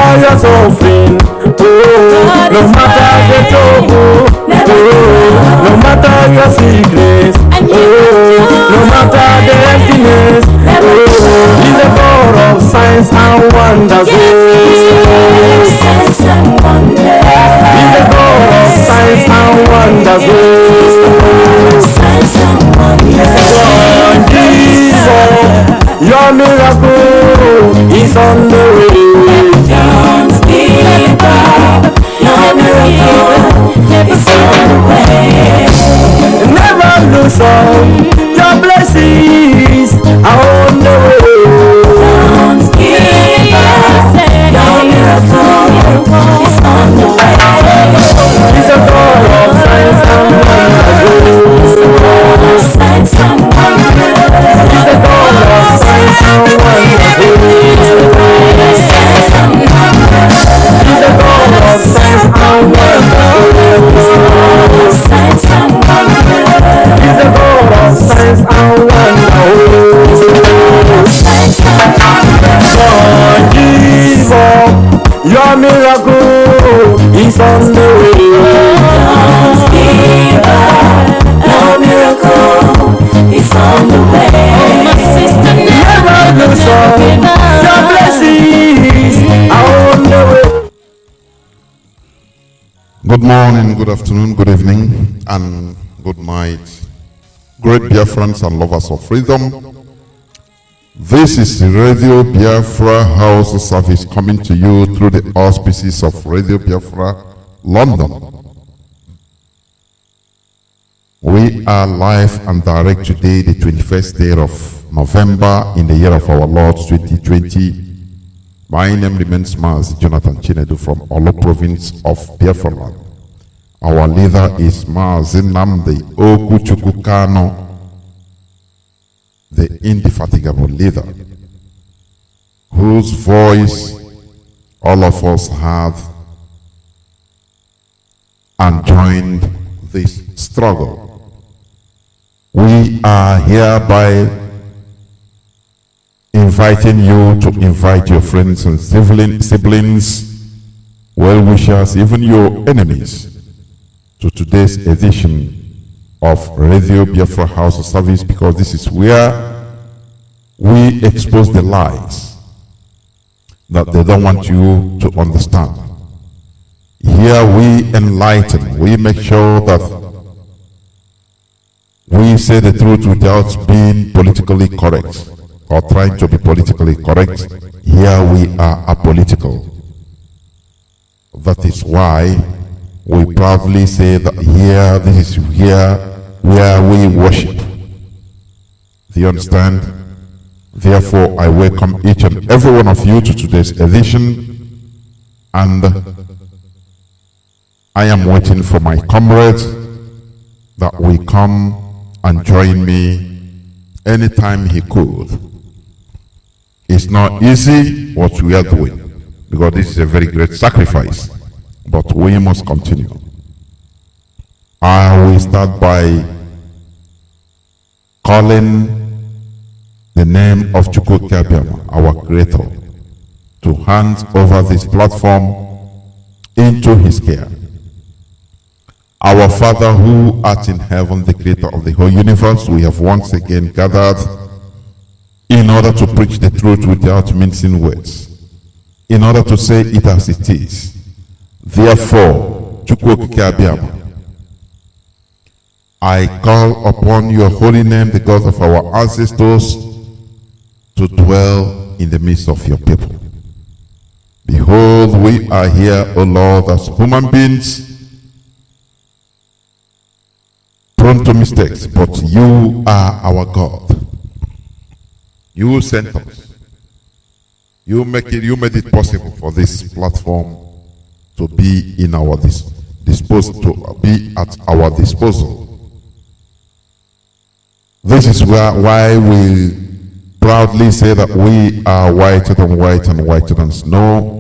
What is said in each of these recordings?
matter your suffering, no matter the trouble, no matter your secrets, no matter the emptiness, He's a God of signs and wonders. He's a God of signs and wonders. God, Jesus, your miracle is on the way. Don't give up, your miracle is on the way. Never lose hope, your blessings are on the way. Don't give up, your miracle is on the way. He's a God of signs and wonders. He's the God of signs and wonders. He's the God of signs and wonders. He's the God of signs and wonders. He's the God of signs and wonders. He's the God of signs and wonders. He's the God of signs and wonders. He's the God of signs and wonders. God, Jesus, your miracle is on the way. Don't give up, your miracle is on the way. Oh, my sister, Never lose hope, your blessings are on the way. Good morning, good afternoon, good evening, and good night, great Biafrans and lovers of freedom. This is the Radio Biafra Hausa service coming to you through the auspices of Radio Biafra, London. We are live and direct today, the 21st day of November in the year of our Lord 2020. My name remains Mazi, Johnathan Chinedu from Olo province of Biafra land. Our leader is Mazi Namdi Okuchukwu Kano, the indefatigable leader, whose voice all of us have and joined this struggle. We are hereby inviting you to invite your friends and siblings, well-wishers, even your enemies, to today's edition of Radio Biafra House service, because this is where we expose the lies that they don't want you to understand. Here we enlighten, we make sure that we say the truth without being politically correct or trying to be politically correct. Here we are apolitical. That is why we proudly say that here, this is here where we worship. Do you understand? Therefore, I welcome each and every one of you to today's edition, and I am waiting for my comrades that will come and join me anytime he could. It's not easy what we are doing, because this is a very great sacrifice, but we must continue. I will start by calling the name of Chukwu Kabiama, our Creator, to hand over this platform into His care. Our Father who art in heaven, the Creator of the whole universe, we have once again gathered in order to preach the truth without mincing words, in order to say it as it is. Therefore, Chukwu Kabiama, I call upon your holy name, the God of our ancestors, to dwell in the midst of your people. Behold, we are here, O Lord, as human beings, prone to mistakes, but you are our God. You sent us. You made it possible for this platform to be in our disposal, to be at our disposal. This is why we proudly say that we are whiter than white and whiter than snow.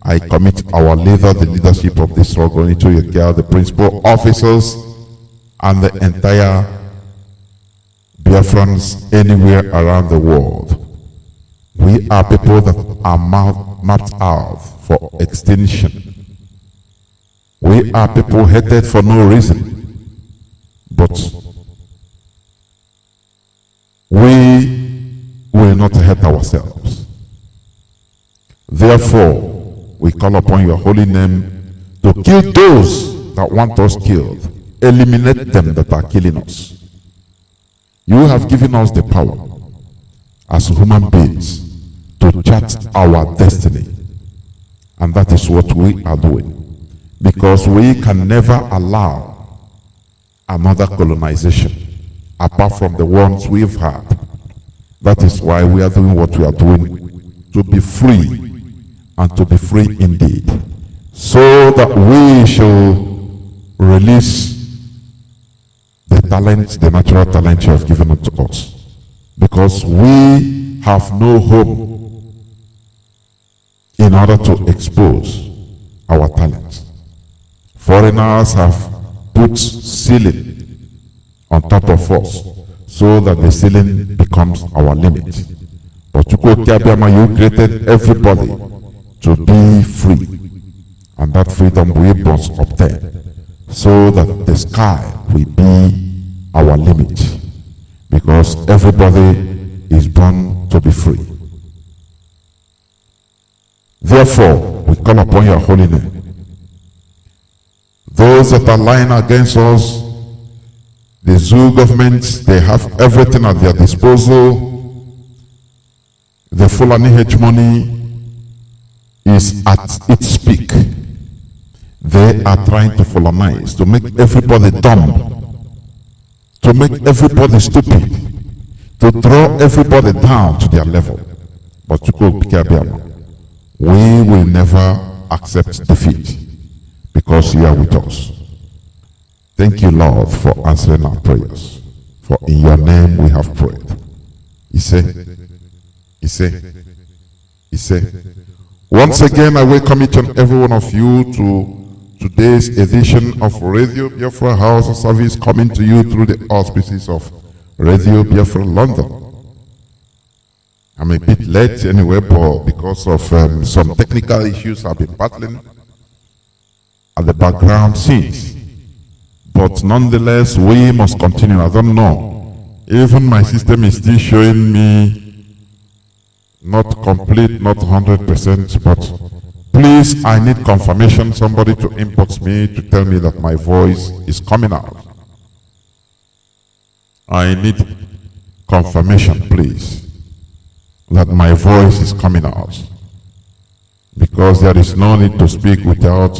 I commit our leader, the leadership of this struggle, into your care, the principal officers, and the entire Biafrans anywhere around the world. We are people that are mapped out for extinction. We are people hated for no reason, but we will not hate ourselves. Therefore, we call upon your holy name to kill those that want us killed, eliminate them that are killing us. You have given us the power as human beings to chart our destiny, and that is what we are doing, because we can never allow another colonization apart from the ones we've had. That is why we are doing what we are doing, to be free, and to be free indeed, so that we shall release the talents, the natural talent you have given unto us, because we have no home in order to expose our talents. Foreigners have put ceiling on top of us so that the ceiling becomes our limit. But you created everybody to be free, and that freedom we must obtain, so that the sky will be our limit, because everybody is born to be free. Therefore, we call upon your holy name. Those that are lying against us, the zoo governments, they have everything at their disposal. The Fulani hegemony is at its peak. They are trying to Fulanize, to make everybody dumb, to make everybody stupid, to draw everybody down to their level. But we will never accept defeat, because you are with us. Thank you, Lord, for answering our prayers. For in your name we have prayed. Once again, I welcome each and every one of you to today's edition of Radio Biafra Hausa service, coming to you through the auspices of Radio Biafra London. I'm a bit late anyway, but because of some technical issues I've been battling at the background scenes. But nonetheless, we must continue. I don't know. Even my system is still showing me not complete, not 100%, but please, I need confirmation. Somebody to inbox me to tell me that my voice is coming out. I need confirmation, please, that my voice is coming out, because there is no need to speak without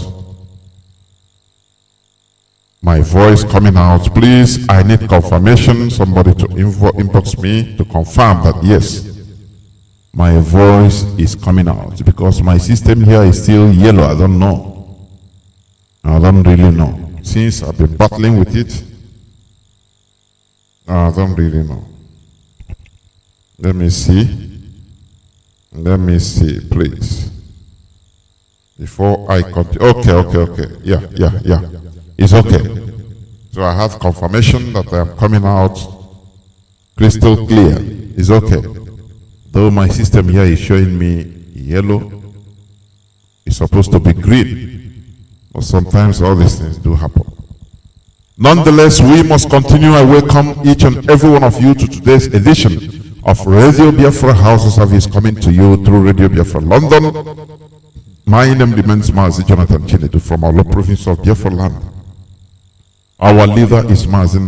my voice coming out. Please, I need confirmation. Somebody to inbox me to confirm that yes, my voice is coming out, because my system here is still yellow. I don't know. I don't really know. Since I've been battling with it, I don't really know. Let me see. Let me see, please. Before I continue. Okay. Yeah. It's okay. So I have confirmation that I am coming out crystal clear. It's okay. Though my system here is showing me yellow, it's supposed to be green. But sometimes all these things do happen. Nonetheless, we must continue. I welcome each and every one of you to today's edition of Radio Biafra Hausa service, coming to you through Radio Biafra London. My name remains Mazi Johnathan Chinedu from our Lord province of Biafra land. Our leader is Mazi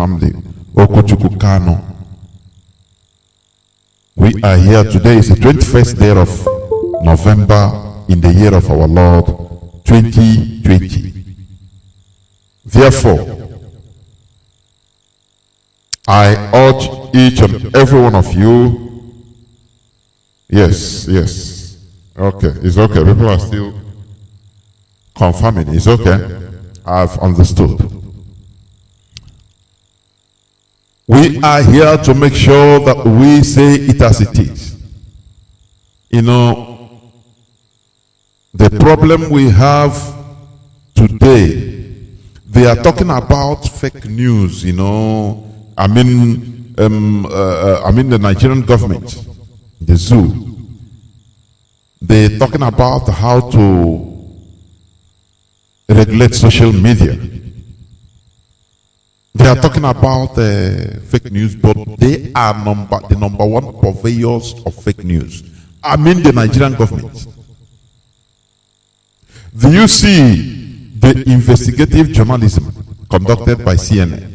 Okochukwu Kano. We are here today. It's the 21st day of November in the year of our Lord 2020. Therefore, I urge each and every one of you. Yes. Okay, it's okay. People are still confirming. It's okay. I've understood. We are here to make sure that we say it as it is. You know, the problem we have today, they are talking about fake news, you know. I mean the Nigerian government, the zoo. They're talking about how to regulate social media. They are talking about fake news, but they are the number one purveyors of fake news. I mean the Nigerian government. Do you see the investigative journalism conducted by CNN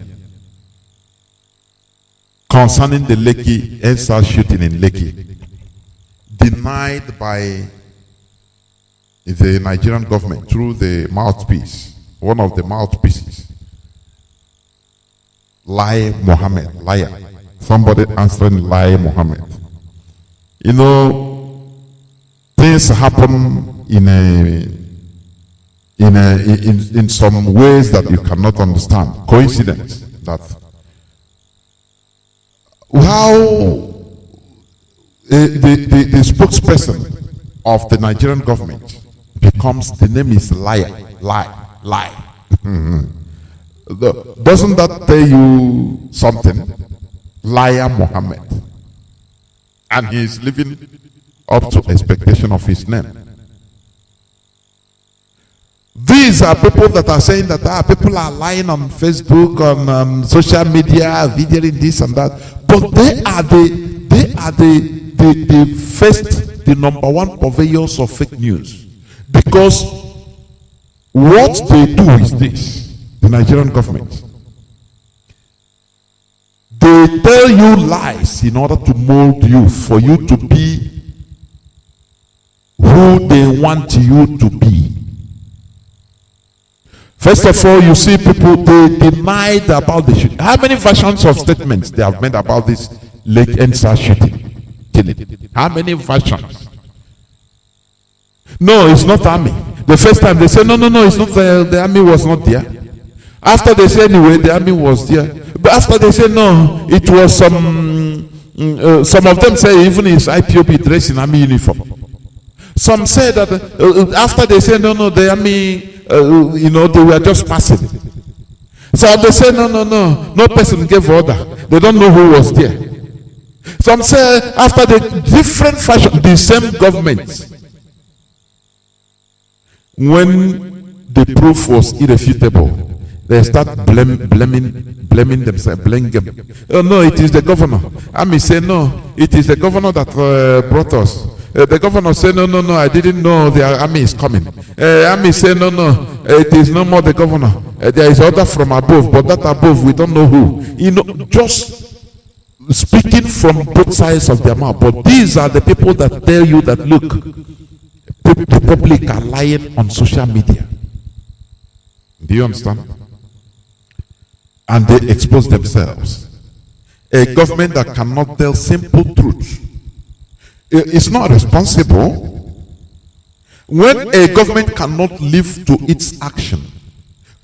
concerning the Lekki NSAS shooting in Lekki, denied by the Nigerian government through the mouthpiece, one of the mouthpieces, Lai Mohammed, liar. Somebody answering Lai Mohammed. You know, things happen in some ways that you cannot understand. Coincidence that how the spokesperson of the Nigerian government becomes, the name is liar, lie. Doesn't that tell you something? Liar Mohammed. And he is living up to expectation of his name. These are people that are saying that people are lying on Facebook, on social media, videoing this and that. But they are the first, the number one purveyors of fake news. Because what they do is this. The Nigerian government, they tell you lies in order to mold you, for you to be who they want you to be. First of all, you see people, they denied about the shooting. How many versions of statements they have made about this late NSAS shooting, killing? How many versions? No, it's not army. The first time they say, no, it's not the army was not there. After they say anyway, the army was there. But after they say no, it was some of them say even his Ipob dressed in army uniform. Some say that after they say no, the army, they were just passing. So they say no person gave order. They don't know who was there. Some say after the different fashion, the same government, when the proof was irrefutable, they start blaming themselves, blaming them. Oh no, it is the governor. Army say no, it is the governor that brought us. The governor say no, I didn't know the army is coming. Army say no, it is no more the governor. There is order from above, but that above we don't know who. Just speaking from both sides of their mouth. But these are the people that tell you that look, the public are lying on social media. Do you understand? And they expose themselves. A government that cannot tell simple truth is not responsible. When a government cannot live to its action,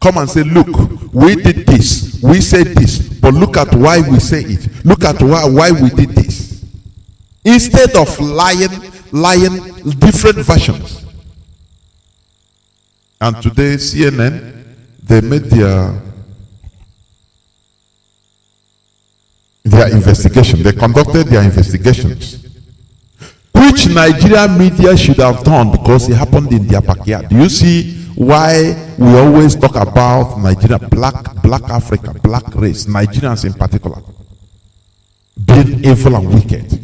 come and say, look, we did this, we said this, but look at why we say it. Look at why we did this. Instead of lying different versions. And today CNN, they made their investigation. They conducted their investigations, which Nigerian media should have done because it happened in their backyard. Do you see why we always talk about Nigeria, black Africa, black race, Nigerians in particular, being evil and wicked?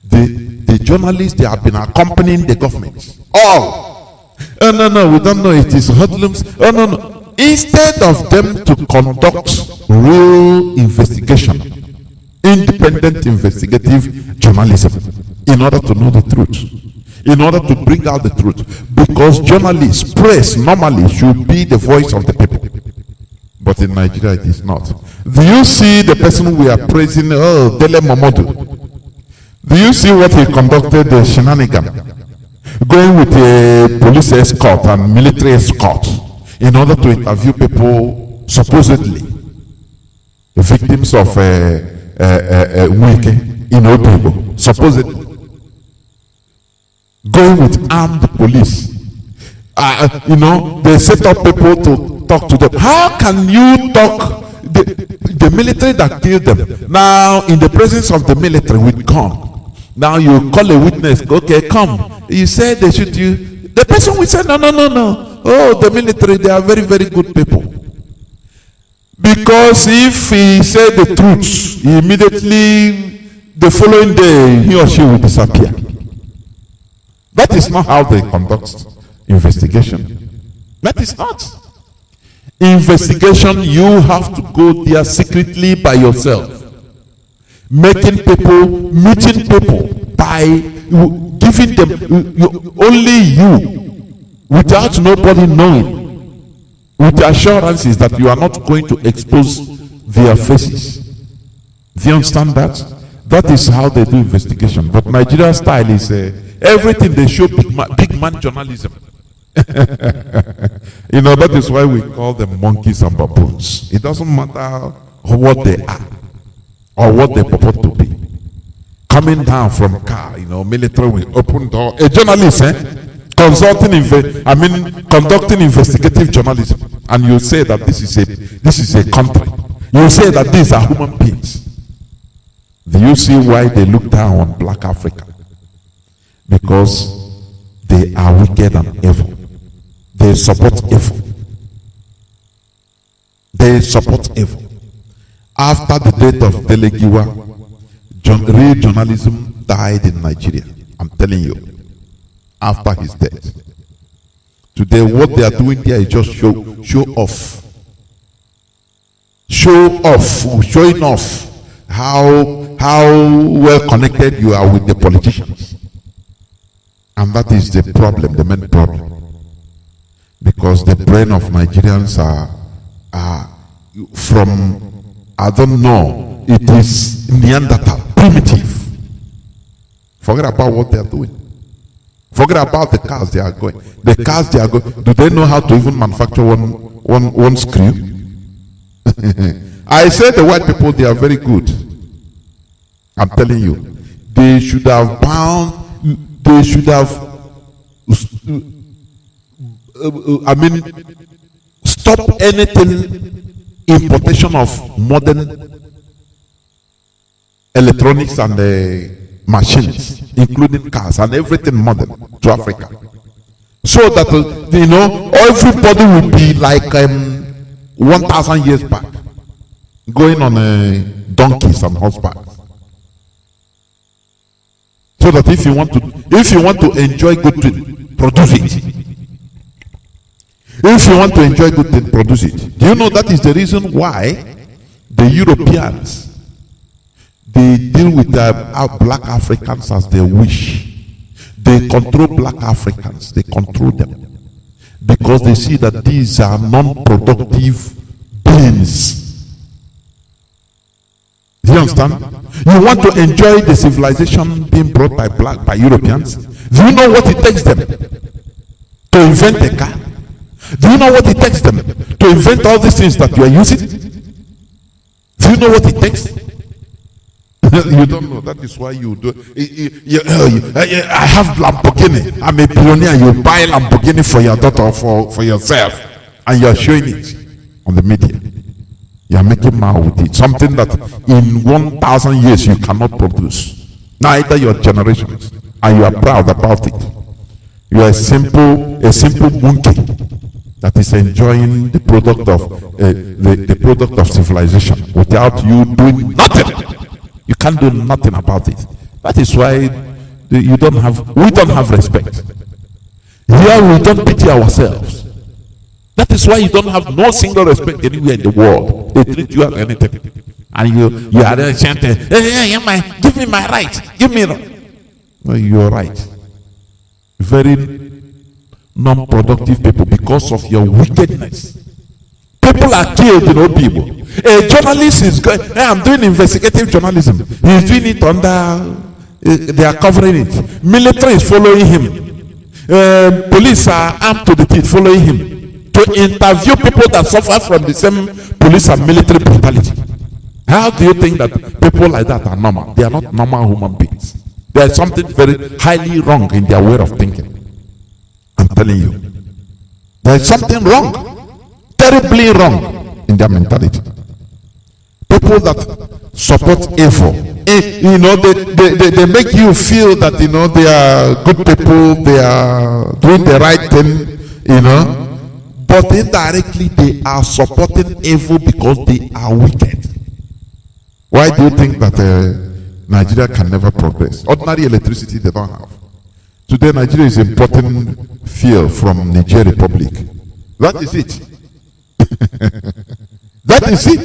The journalists, they have been accompanying the government. All. Oh no, we don't know, it is hoodlums. Oh no. Instead of them to conduct real investigation, independent investigative journalism, in order to know the truth, in order to bring out the truth, because journalists, press normally should be the voice of the people, but in Nigeria it is not. Do you see the person we are praising, Dele Momodu? Do you see what he conducted, the shenanigan, going with a police escort and military escort in order to interview people supposedly victims of Wike in Obibo, supposedly going with armed police. They set up people to talk to them. How can you talk the military that killed them now in the presence of the military with gun? Now you call a witness, okay, come. You say they shoot you. The person will say, no. Oh, the military, they are very, very good people. Because if he said the truth, immediately the following day, he or she will disappear. That is not how they conduct investigation. That is not. Investigation, you have to go there secretly by yourself. Meeting people by giving them only you, without nobody knowing, with the assurances that you are not going to expose their faces. Do you understand that? That is how they do investigation. But Nigeria style is everything they show big man journalism. You know, that is why we call them monkeys and baboons. It doesn't matter what they are or what they purport to be. Coming down from car, you know, military with open door. A journalist, conducting investigative journalism, and you say that this is a country. You say that these are human beings. Do you see why they look down on Black Africa? Because they are wicked and evil. They support evil. They support evil. After the death of Delegiwa, real journalism died in Nigeria. I'm telling you. After his death. Today, what they are doing there is just show off. Show off. Showing off how well connected you are with the politicians. And that is the problem, the main problem. Because the brain of Nigerians are from, I don't know, it is Neanderthal, primitive. Forget about what they are doing. Forget about the cars they are going. The cars they are going, do they know how to even manufacture one screw? I say the white people, they are very good. I'm telling you. They should have stop anything importation of modern electronics and machines, including cars and everything modern to Africa, so that everybody will be like 1,000 years back, going on donkeys and horseback. So that if you want to enjoy good thing, produce it. If you want to enjoy good thing, produce it. Do you know that is the reason why the Europeans, they deal with black Africans as they wish. They control black Africans. They control them. Because they see that these are non-productive beings. Do you understand? You want to enjoy the civilization being brought by Europeans? Do you know what it takes them to invent a car? Do you know what it takes them to invent all these things that you are using? Do you know what it takes? You don't know. That is why you do. I have Lamborghini. I'm a billionaire. You buy Lamborghini for your daughter or for yourself, and you are showing it on the media. You are making money with it. Something that in 1,000 years you cannot produce. Neither your generations, and you are proud about it. You are a simple monkey that is enjoying the product of the product of civilization without you doing nothing. You can't do nothing about it. That is why we don't have respect. Here we don't pity ourselves. That is why you don't have no single respect anywhere in the world. They treat you as anything. And you are there chanting, hey, give me my right. Give me right. No, you're right. Very non-productive people because of your wickedness. People are killed, people. A journalist is going, I'm doing investigative journalism. He's doing it under, they are covering it. Military is following him. Police are armed to the teeth following him. To interview people that suffer from the same police and military brutality. How do you think that people like that are normal? They are not normal human beings. There is something very highly wrong in their way of thinking. I'm telling you. There is something wrong. Terribly wrong in their mentality. People that support evil you know, they make you feel that, you know, they are good people, they are doing the right thing, you know. But indirectly, they are supporting evil because they are wicked. Why do you think that Nigeria can never progress? Ordinary electricity they don't have. Today, Nigeria is importing fuel from Niger Republic. That is it. That is it.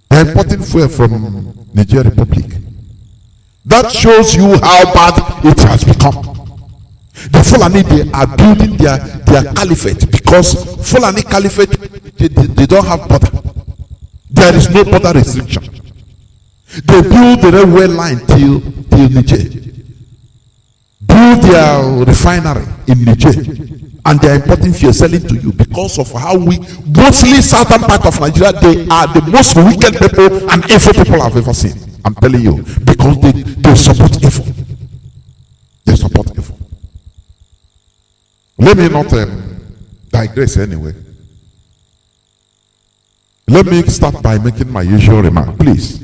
They are importing fuel from Niger Republic. That shows you how bad it has become. The Fulani, they are building their caliphate because Fulani caliphate, they don't have border. There is no border restriction. They build the railway line till Niger. Build their refinery in Niger. And they are importing fuel, selling to you because of how we, mostly southern part of Nigeria, they are the most wicked people and evil people I've ever seen. I'm telling you, because they support evil. They support evil. Let me not digress anyway. Let me start by making my usual remark. Please,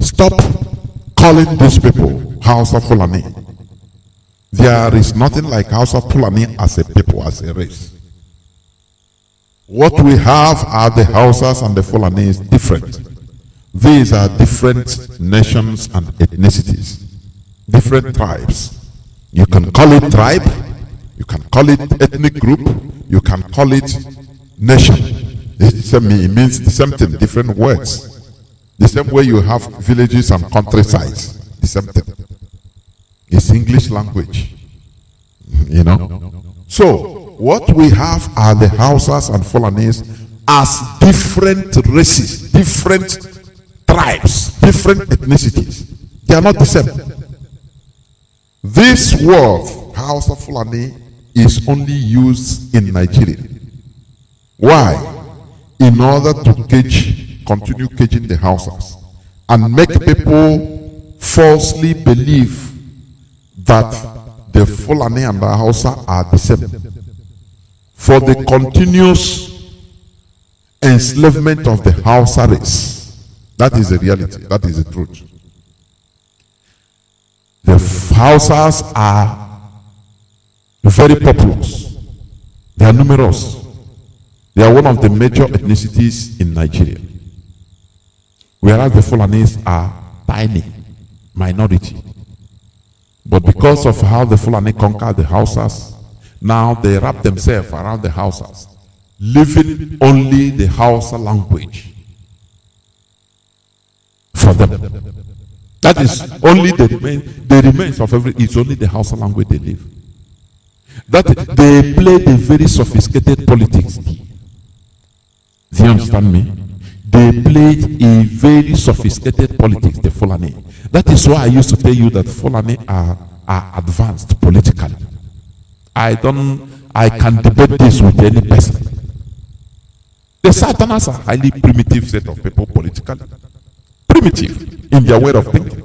stop calling these people Hausa Fulani. There is nothing like Hausa Fulani as a people, as a race. What we have are the Hausas and the Fulanis different. These are different nations and ethnicities, different tribes. You can call it tribe, you can call it ethnic group, you can call it nation. It means the same thing, different words. The same way you have villages and countrysides, the same thing. It's English language, you know. So what we have are the Hausas and Fulanis as different races, different tribes, different ethnicities. They are not the same. This word Hausa Fulani is only used in Nigeria. Why? In order to continue caging the Hausas and make people falsely believe that the Fulani and the Hausa are the same. For the continuous enslavement of the Hausa race. That is the reality. That is the truth. The Hausas are very populous. They are numerous. They are one of the major ethnicities in Nigeria. Whereas the Fulanis are tiny, minority. But because of how the Fulani conquered the Hausas, now they wrap themselves around the Hausas, living only the Hausa language for them. That is only the remains of it's only the Hausa language they live. That they play the very sophisticated politics. Do you understand me? They played a very sophisticated politics, the Fulani. That is why I used to tell you that Fulani are advanced politically. I can debate this with any person. The Southerners are highly primitive set of people politically. Primitive in their way of thinking.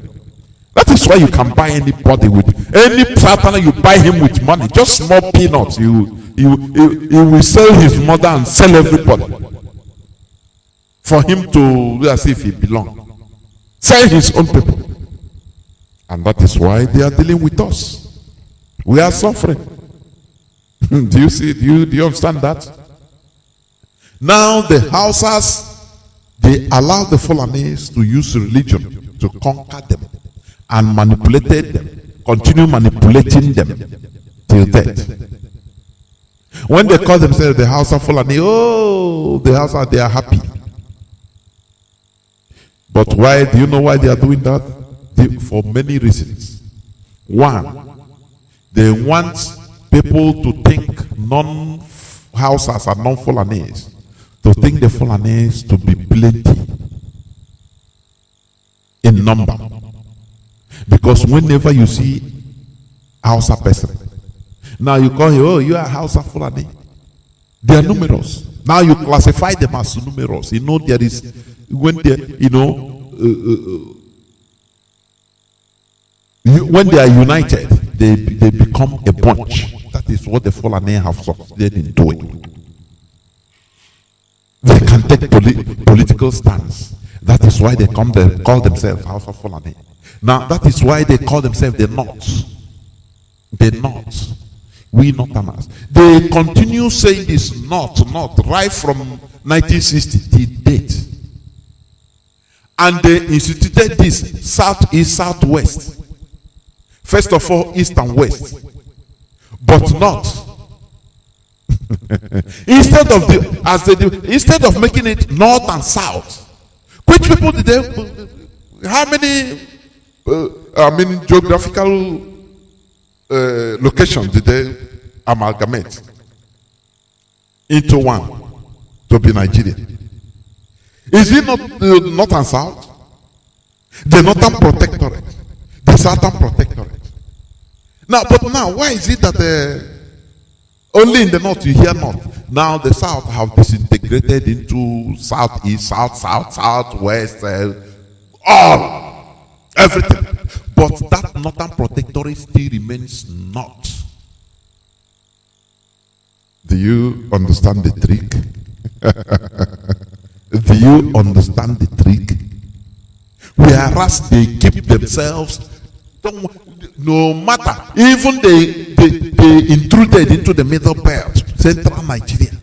That is why you can buy anybody with any Southerner, you buy him with money, just small peanuts. He will sell his mother and sell everybody. For him to do as if he belongs. Sell his own people. And that is why they are dealing with us. We are suffering. Do you see? Do you understand that? Now the Hausas, they allow the Fulanis to use religion to conquer them and manipulated them, continue manipulating them till death. When they call themselves the Hausa Fulani, oh, the Hausa, they are happy. But why? Do you know why they are doing that? For many reasons. One, they want people to think non-Hausas and non-Fulanis, to think the Fulanis to be plenty in number. Because whenever you see Hausa person, now you call him, oh, you are Hausa Fulani. They are numerous. Now you classify them as numerous. You know there is, when they, when they are united, they become a bunch. That is what the Fulani have succeeded in doing. They can take political stance That is why they call themselves Hausa Fulani. Now, that is why they call themselves the North. The North. We Northerners. They continue saying this North, right from 1960 till date. And they instituted this Southeast, Southwest. First of all, East and West. But not. Instead of making it North and South, which people did they? How many? Geographical locations did they amalgamate into one to be Nigeria? Is it not North and South? The Northern Protectorate, the Southern Protectorate. Now, why is it that only in the North you hear North? Now the South have disintegrated into Southeast, Southwest, everything. But that Northern Protectorate still remains North. Do you understand the trick? Do you understand the trick? Whereas they keep themselves, no matter, even they intruded into the Middle Belt, Central Nigeria,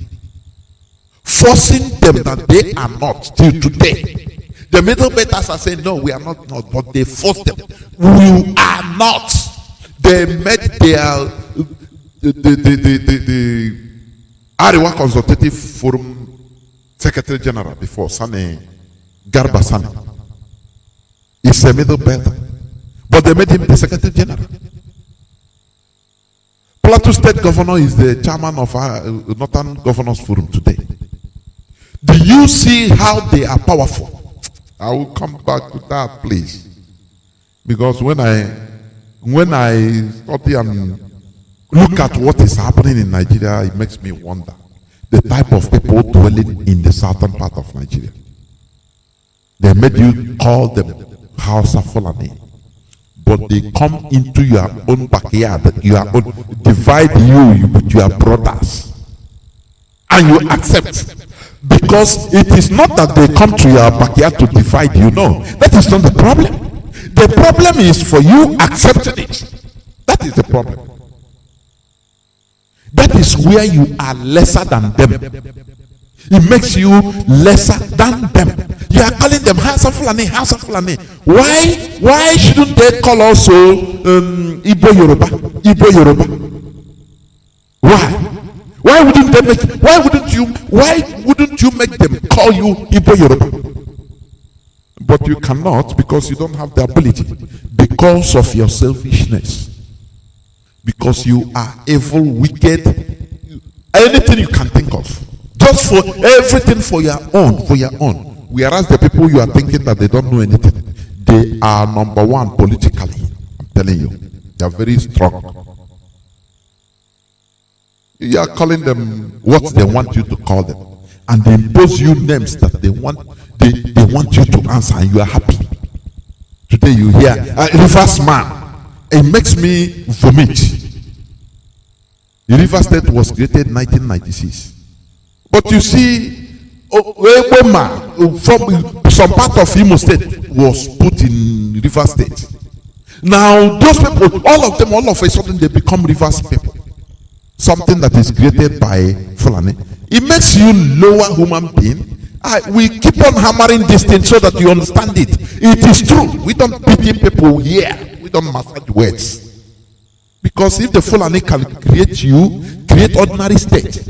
forcing them that they are not till today. The Middle Belters are saying, no, we are not, but they forced them. We are not. They met their the Ariwa Consultative Forum Secretary General before, Sani Garba Sani. He's a Middle Belter, but they made him the Secretary General. Plateau State Governor is the chairman of our Northern Governors Forum today. Do you see how they are powerful? I will come back to that, please, because when I study and look at what is happening in Nigeria, it makes me wonder the type of people dwelling in the southern part of Nigeria. They made you call them Hausa Fulani, but they come into your own backyard, divide you with your brothers, and you accept. Because it is not that they come to your backyard to divide you. No, that is not the problem. The problem is for you accepting it. That is the problem. That is where you are lesser than them. It makes you lesser than them. You are calling them Hausa Fulani, Hausa Fulani. Why shouldn't they call also Igbo Yoruba? Igbo Yoruba. Why? Why wouldn't you make them call you Ipo Yoruba? But you cannot, because you don't have the ability, because of your selfishness, because you are evil, wicked, anything you can think of, just for everything for your own. Whereas the people you are thinking that they don't know anything, they are number one politically. I'm telling you, they are very strong. You are calling them what they want you to call them, and they impose you names that they want you to answer, and you are happy. Today you hear reverse man. It makes me vomit. The River State was created in 1996, but you see, from some part of Imo State was put in River State. Now those people, all of a sudden they become Rivers people. Something that is created by Fulani. It makes you lower human being. We keep on hammering this thing so that you understand it. It is true. We don't pity people here. We don't massage words. Because if the Fulani can create ordinary state,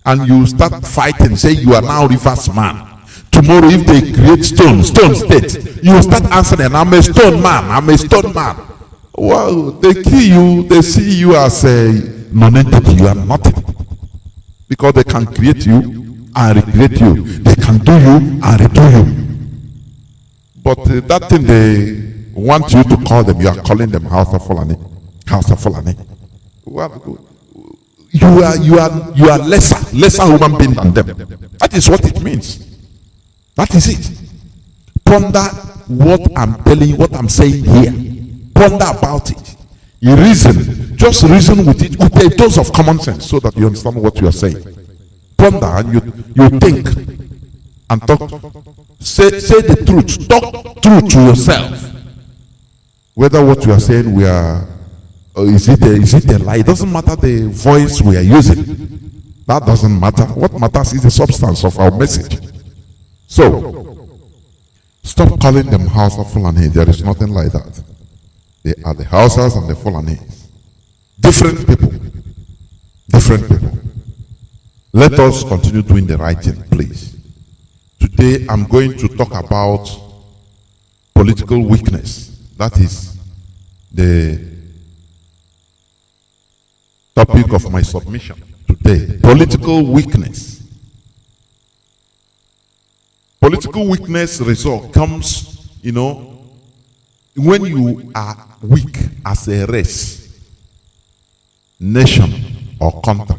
and you start fighting, say you are now reverse man. Tomorrow if they create stone state, you start answering, I'm a stone man. Well, they kill you, they see you as a non-entity, you are nothing. Because they can create you and recreate you. They can do you and redo you. But that thing they want you to call them, you are calling them Hausa Fulani. Well, you are lesser human being than them. That is what it means. That is it. Ponder what I'm telling you, what I'm saying here. Ponder about it. You just reason with it with a dose of common sense so that you understand what you are saying. Ponder and you think and talk Say the truth. Talk truth to yourself. Whether what you are saying is it a lie? It doesn't matter the voice we are using. That doesn't matter. What matters is the substance of our message. So, stop calling them Hausa Fulani. There is nothing like that. They are the Hausas and the Fulani. Different people. Different people. Let us continue doing the right thing, please. Today, I'm going to talk about political weakness. That is the topic of my submission today. Political weakness. Political weakness result comes, when you are weak as a race, nation, or country.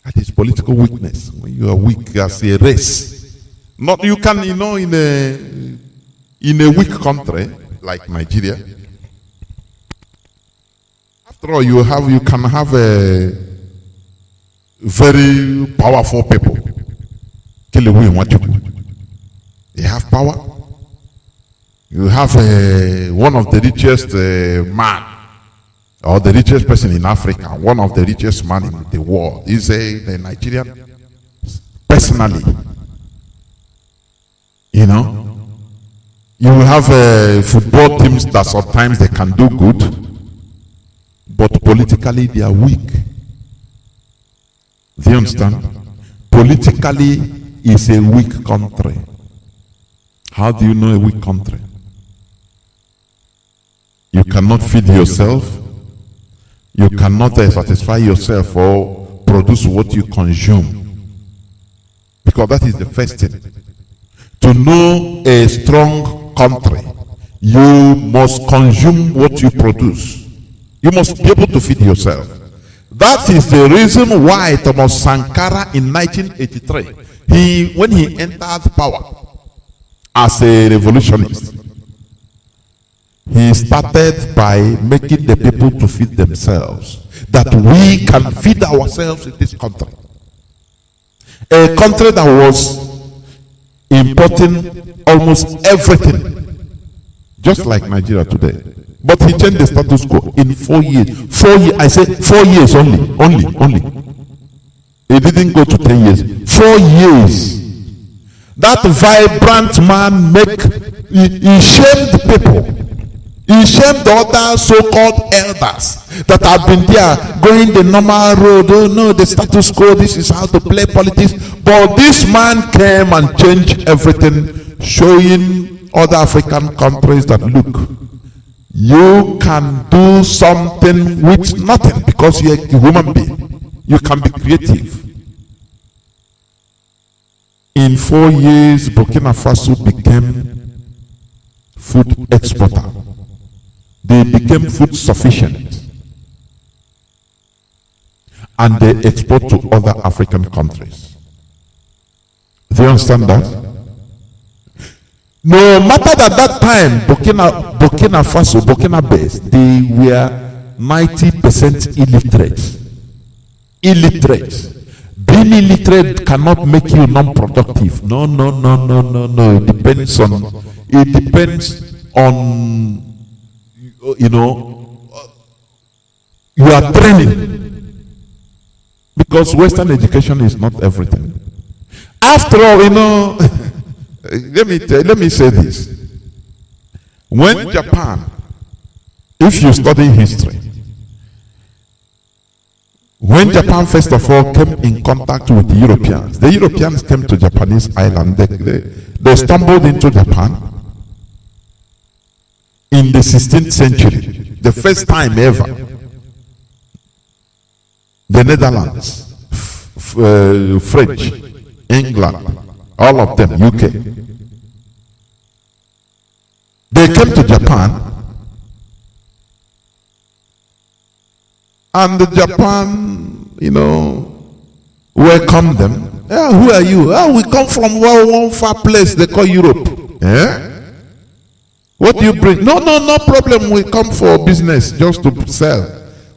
That is political weakness. When you are weak as a race. Not you can, in a weak country like Nigeria. After all, you can have a very powerful people. They have power. You have one of the richest man, or the richest person in Africa, one of the richest man in the world is the Nigerian. Personally, you will have football teams that sometimes they can do good, but politically they are weak. Do you understand? Politically is a weak country. How do you know a weak country? You cannot feed yourself. You cannot satisfy yourself or produce what you consume. Because that is the first thing. To know a strong country, you must consume what you produce. You must be able to feed yourself. That is the reason why Thomas Sankara in 1983, when he entered power as a revolutionist, he started by making the people to feed themselves. That we can feed ourselves in this country. A country that was importing almost everything, just like Nigeria today. But he changed the status quo in 4 years. 4 years, I said 4 years only. He didn't go to 10 years. 4 years. That vibrant man he shamed people. He shamed the other so-called elders that have been there going the normal road. Oh no, the status quo, this is how to play politics. But this man came and changed everything, showing other African countries that look, you can do something with nothing because you're a human being. You can be creative. In 4 years, Burkina Faso became food exporter. They became food sufficient. And they export to other African countries. Do you understand that? No matter that time, Burkina Faso, Burkina base, they were 90% illiterate. Illiterate. Being illiterate cannot make you non-productive. No. It depends on you are training. Because Western education is not everything. After all, let me say this. When Japan, if you study history, when Japan first of all came in contact with the Europeans came to Japanese island. They stumbled into Japan in the 16th century, the first time ever. The Netherlands, French, England, all of them, UK. They came to Japan, and Japan, welcomed them. Yeah, who are you? Oh, we come from one far place they call Europe. Yeah? What do you bring? No problem. We come for business, just to sell.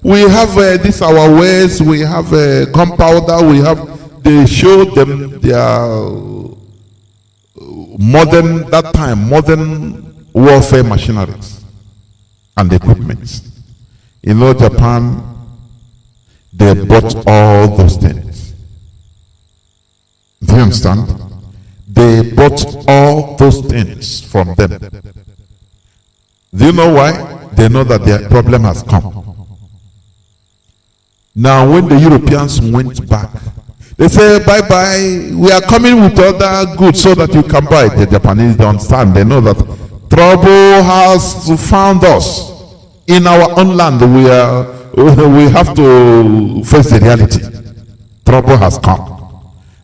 We have this our wares. We have gunpowder. We have. They show them their modern warfare machineries and equipment. You know, Japan, they bought all those things. Do you understand? They bought all those things from them. Do you know why? They know that their problem has come. Now, when the Europeans went back, they say, bye-bye, we are coming with other goods so that you can buy it. The Japanese don't understand. They know that trouble has found us. In our own land, we have to face the reality. Trouble has come.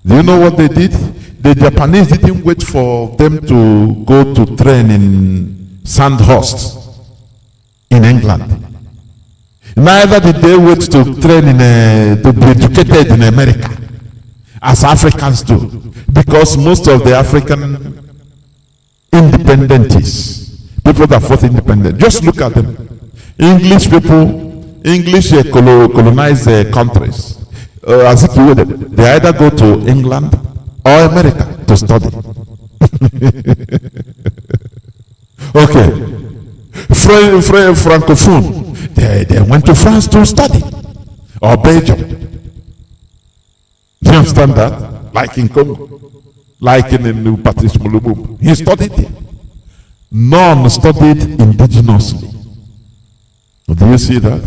Do you know what they did? The Japanese didn't wait for them to go to train in Sandhurst in England. Neither did they wait to train to be educated in America, as Africans do, because most of the African independentists, people that fought independent, just look at them. English people, English colonized countries. As if they either go to England or America to study. Okay. Francophone, they went to France to study, or Belgium. Do you understand that? Like in Congo, like in Patrice Mulumbu, he studied there. None studied indigenously. Do you see that?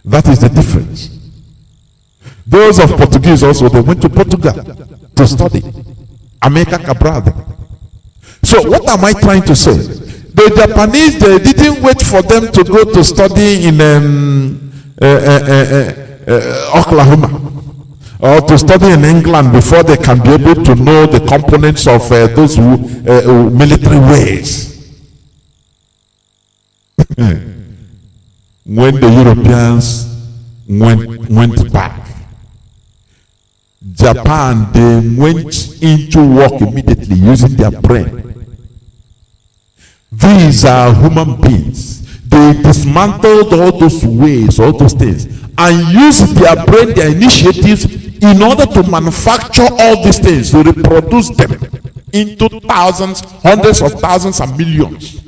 That is the difference. Those of Portuguese also, they went to Portugal to study. America Cabral. So what am I trying to say? The Japanese, they didn't wait for them to go to study in Oklahoma or to study in England before they can be able to know the components of those military ways. When the Europeans went back, Japan, they went into work immediately using their brain. These are human beings. They dismantled all those ways, all those things, and used their brain, their initiatives, in order to manufacture all these things, to reproduce them into thousands, hundreds of thousands, and millions.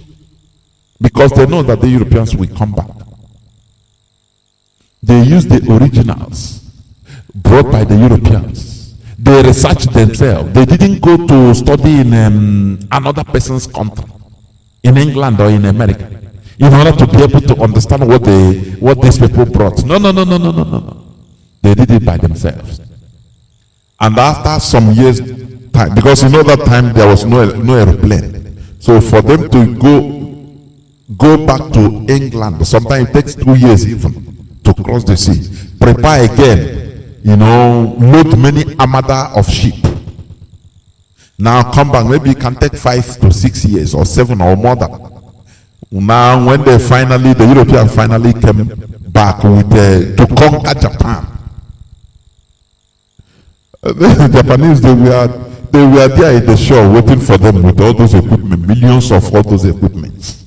Because they know that the Europeans will come back. They use the originals brought by the Europeans. They researched themselves. They didn't go to study in another person's country, in England or in America, in order to be able to understand what these people brought. No. They did it by themselves. And after some years' time, because you know that time there was no airplane, so for them to go back to England, sometimes it takes 2 years even to cross the sea, prepare again, load many armada of sheep. Now come back, maybe it can take 5 to 6 years or 7 or more than. Now when the Europeans finally came back with to conquer Japan, the Japanese, they were there in the shore waiting for them with all those equipment, millions of all those equipments.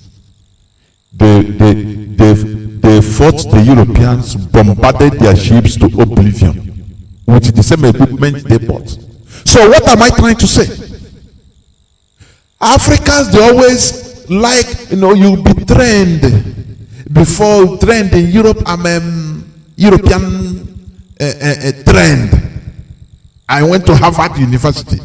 They fought the Europeans, bombarded their ships to oblivion with the same equipment they bought. So what am I trying to say? Africans, they always like, you'll be trained in Europe. I'm European trained. I went to Harvard University.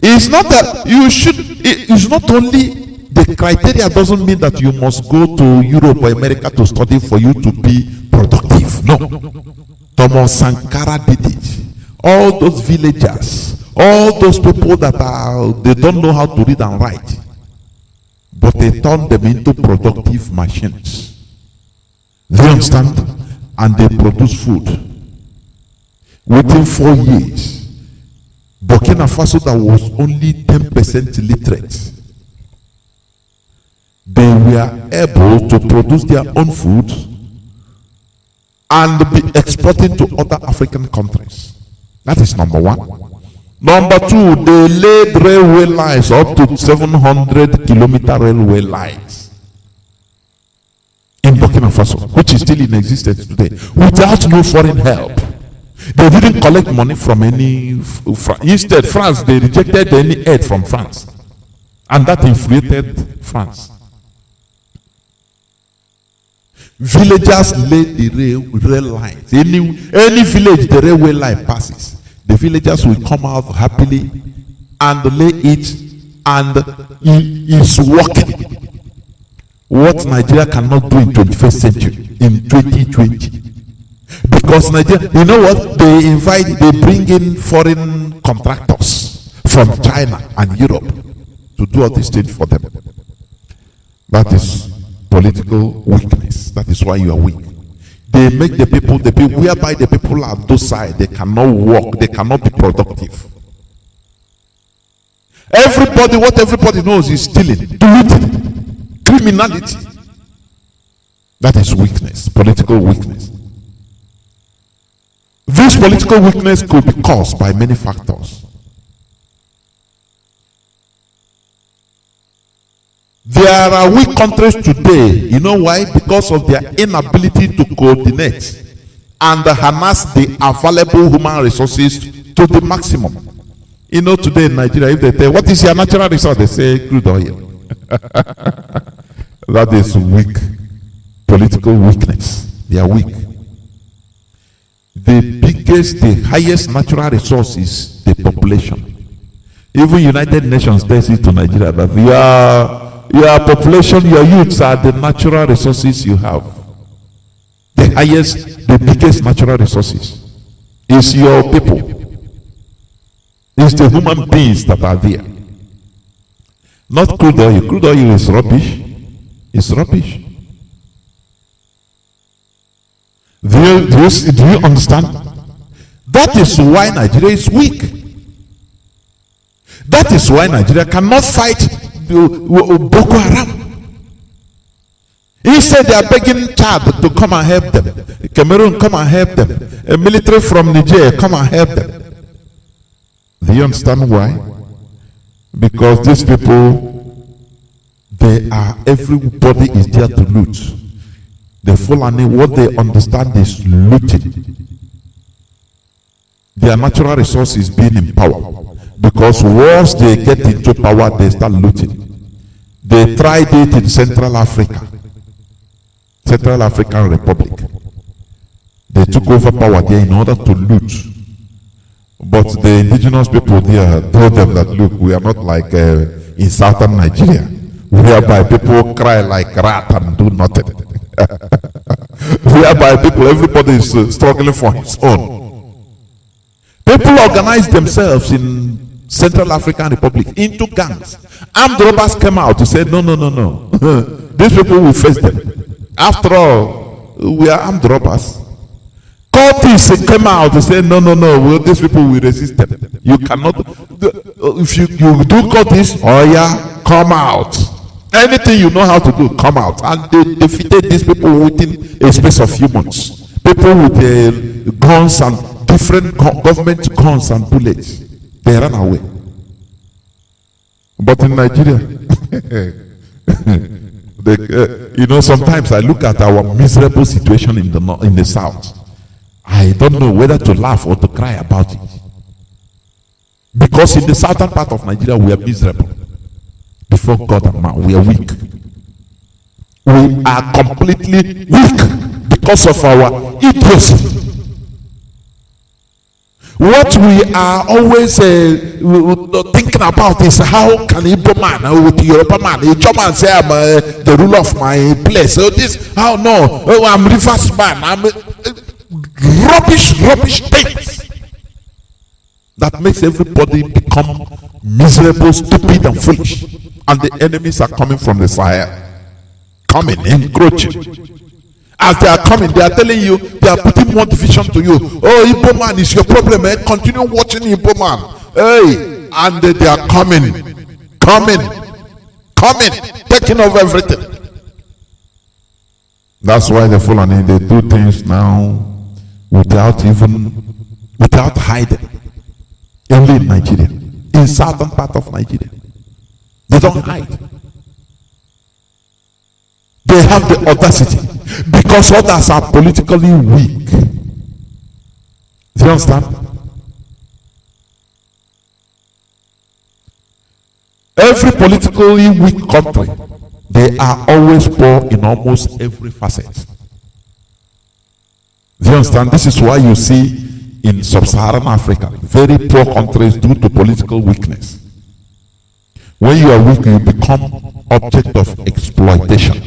It's not that you should, it's not only the criteria doesn't mean that you must go to Europe or America to study for you to be productive. No. Thomas Sankara did it. All those villagers, all those people that they don't know how to read and write, but they turn them into productive machines. They understand? And they produce food. Within 4 years, Burkina Faso, that was only 10% literate, they were able to produce their own food and be exporting to other African countries. That is number one. Number two, they laid railway lines, up to 700-kilometer railway lines in Burkina Faso, which is still in existence today, without no foreign help. They didn't collect money from any. Instead, France, they rejected any aid from France. And that infuriated France. Villagers laid the rail lines. Any village the railway line passes, the villagers will come out happily and lay it, and it is working. What Nigeria cannot do in 21st century, in 2020. Because Nigeria, you know what? They bring in foreign contractors from China and Europe to do all these things for them. That is political weakness. That is why you are weak. They make the people whereby the people are docile, they cannot work, they cannot be productive. What everybody knows is stealing, looting, criminality. That is weakness, political weakness. This political weakness could be caused by many factors. There are weak countries today. You know why? Because of their inability to coordinate and harness the available human resources to the maximum. You know, today in Nigeria, if they say, what is your natural resource? They say, crude oil. That is weak. Political weakness. They are weak. The highest natural resource is the population. Even United Nations tells it to Nigeria that your population, your youths are the natural resources you have. The biggest natural resources is your people. It's the human beings that are there. Not crude oil. Crude oil is rubbish. It's rubbish. Do you understand? That is why Nigeria is weak. That is why Nigeria cannot fight Boko Haram. Instead, they are begging Chad to come and help them. Cameroon, come and help them. A military from Niger, come and help them. Do you understand why? Because these people, everybody is there to loot. The Fulani, what they understand is looting. Their natural resources being in power. Because once they get into power, they start looting. They tried it in Central Africa. Central African Republic. They took over power there in order to loot. But the indigenous people there told them that, look, we are not like in southern Nigeria, whereby people cry like rat and do nothing. Whereby everybody is struggling for his own. People organize themselves in Central African Republic into gangs. Armed robbers came out to say, no. These people will face them. After all, we are armed robbers. Cultists came out to say, no, these people will resist them. You cannot, if you do cultists, come out. Anything you know how to do, come out. And they defeated these people within a space of few months. People with guns and different government guns and bullets. They ran away. But in Nigeria, sometimes I look at our miserable situation in the south. I don't know whether to laugh or to cry about it. Because in the southern part of Nigeria, we are miserable. Before God and man, we are weak. We are completely weak because of our idiocy. What we are always thinking about is how can Ipob man with Yoruba man, a German say I'm the ruler of my place. I'm reverse man. I'm rubbish things that makes everybody become miserable, stupid, and foolish. And the enemies are coming from the Sahel, coming, encroaching. As they are coming, they are telling you, they are putting more division to you. Oh, Ipob man is your problem. Continue watching Ipob man. Hey, and they are coming, taking over everything. That's why the Fulani, they do things now without hiding. Only in Nigeria, in southern part of Nigeria, they don't hide. They have the audacity because others are politically weak. Do you you understand? Every politically weak country, they are always poor in almost every facet. Do you understand? This is why you see in sub-Saharan Africa, very poor countries due to political weakness. When you are weak, you become object of exploitation.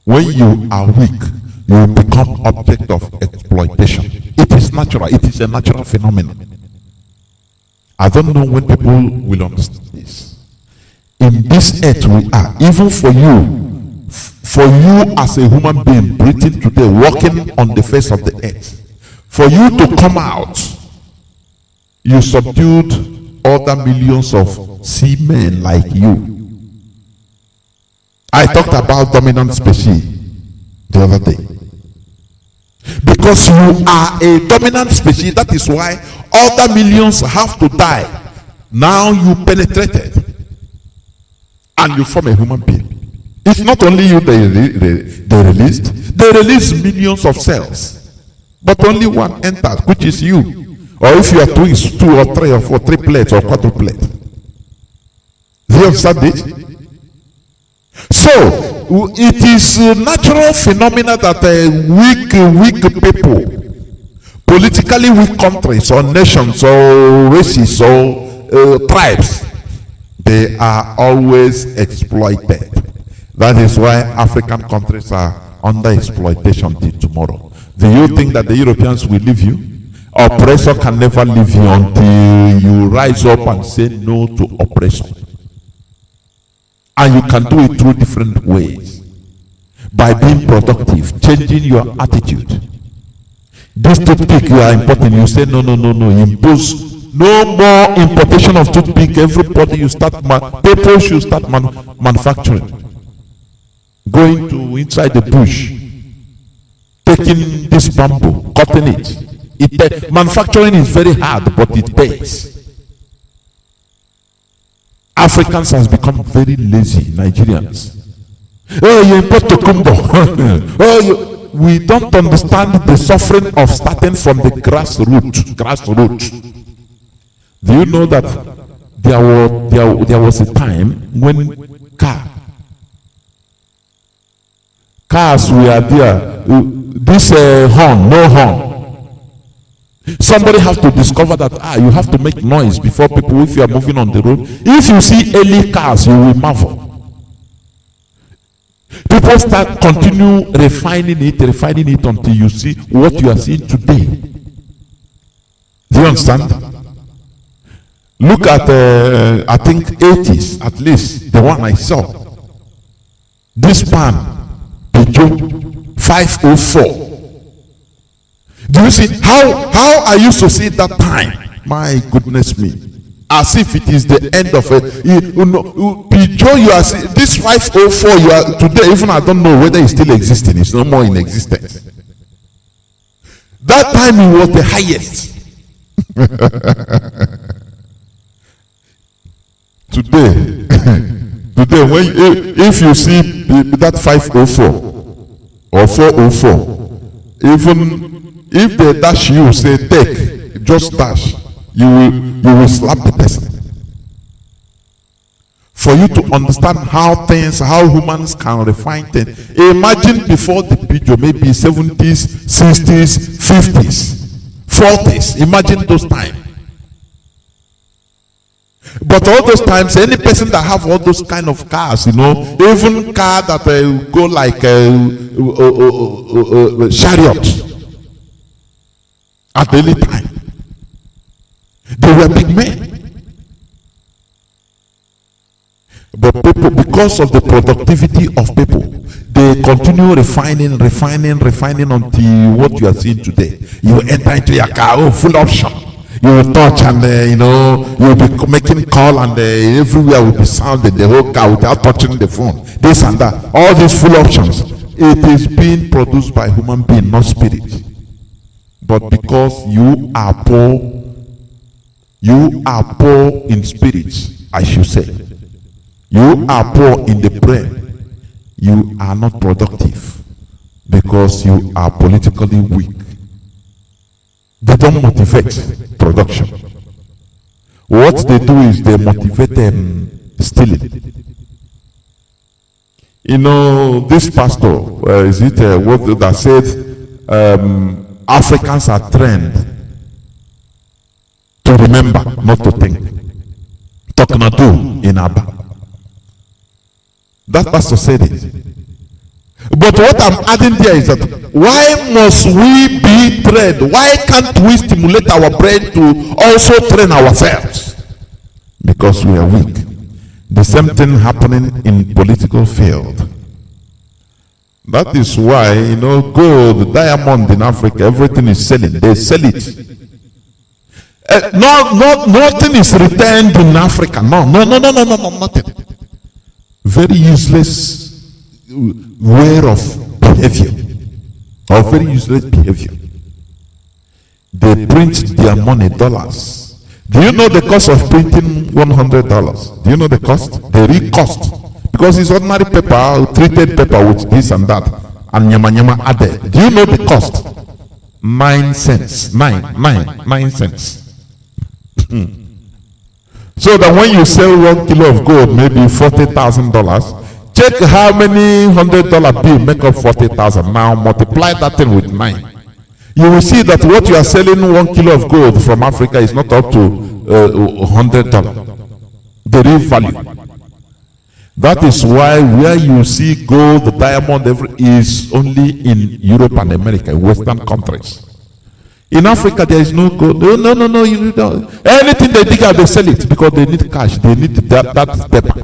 When you are weak, you become object of exploitation. It is natural. It is a natural phenomenon. I don't know when people will understand this. In this earth we are, even for you as a human being breathing today, walking on the face of the earth, for you to come out, you subdued other millions of seamen like you. I talked about dominant species the other day. Because you are a dominant species, that is why other millions have to die. Now you penetrated and you form a human being. It's not only you they released, they released millions of cells, but only one entered, which is you. Or if you are twins, 2 or 3 or 4, triplets or quadruplets. Do you understand this? So it is a natural phenomena that weak people, politically weak countries or nations or races or tribes, they are always exploited. That is why African countries are under exploitation till tomorrow. Do you think that the Europeans will leave you? Oppressor can never leave you until you rise up and say no to oppression. And you can do it through different ways. By being productive, changing your attitude. This toothpick you are importing, you say no, impose no more importation of toothpick. Everybody you start, people should start manufacturing. Going to inside the bush, taking this bamboo, cutting it. Manufacturing is very hard, but it pays. Africans has become very lazy, Nigerians. Oh, you import Tokumbo. Oh, we don't understand the suffering of starting from the grassroots. Do you know that there was a time when cars were there, this horn, no horn. Somebody has to discover that you have to make noise before people, if you are moving on the road. If you see early cars, you will marvel. People continue refining it until you see what you are seeing today. Do you understand? Look at I think 80s, at least the one I saw. This pan, Peugeot 504. Do you see how I used to see it that time? My goodness me. As if it is the end of it. Peugeot, you are seeing this 504, you are today, even I don't know whether it's still existing, it's no more in existence. That time it was the highest. Today when if you see that 504 or 404, even if they dash you, say take, just dash, you will slap the person. For you to understand how humans can refine things. Imagine before the Peugeot, maybe 70s, 60s, 50s, 40s. Imagine those times. But all those times, any person that have all those kind of cars, even car that go like chariot at any time, they were big men. But people, because of the productivity of people, they continue refining until what you are seeing today. You enter into your car, full option. You will touch and you will be making call and everywhere will be sounding the whole car without touching the phone. This and that. All these full options. It is being produced by human being, not spirit. But because you are poor in spirit, I should say. You are poor in the brain. You are not productive because you are politically weak. They don't motivate production. What they do is they motivate stealing. You know, this pastor, is it what that said, Africans are trained to remember, not to think. Chinedu in Abba. That pastor said it. But what I'm adding there is that why must we be trained? Why can't we stimulate our brain to also train ourselves? Because we are weak. The same thing happening in political field. That is why, you know, gold, diamond in Africa, everything is selling. They sell it. Nothing is returned in Africa. No, nothing. Very useless way of behavior, or very useless behavior. They print their money, dollars. Do you know the cost of printing $100? Do you know the cost? The real cost. Because it's ordinary paper, treated paper with this and that, and nyama added. Do you know the cost? 9 cents. 9 cents. So that when you sell 1 kilo of gold, maybe $40,000, check how many $100 bill make up 40,000. Now multiply that thing with 9. You will see that what you are selling 1 kilo of gold from Africa is not up to $100. The real value. That is why where you see gold, diamond, is only in Europe and America, Western countries. In Africa, there is no gold. No. You don't. Anything they dig out, they sell it because they need cash. They need that paper.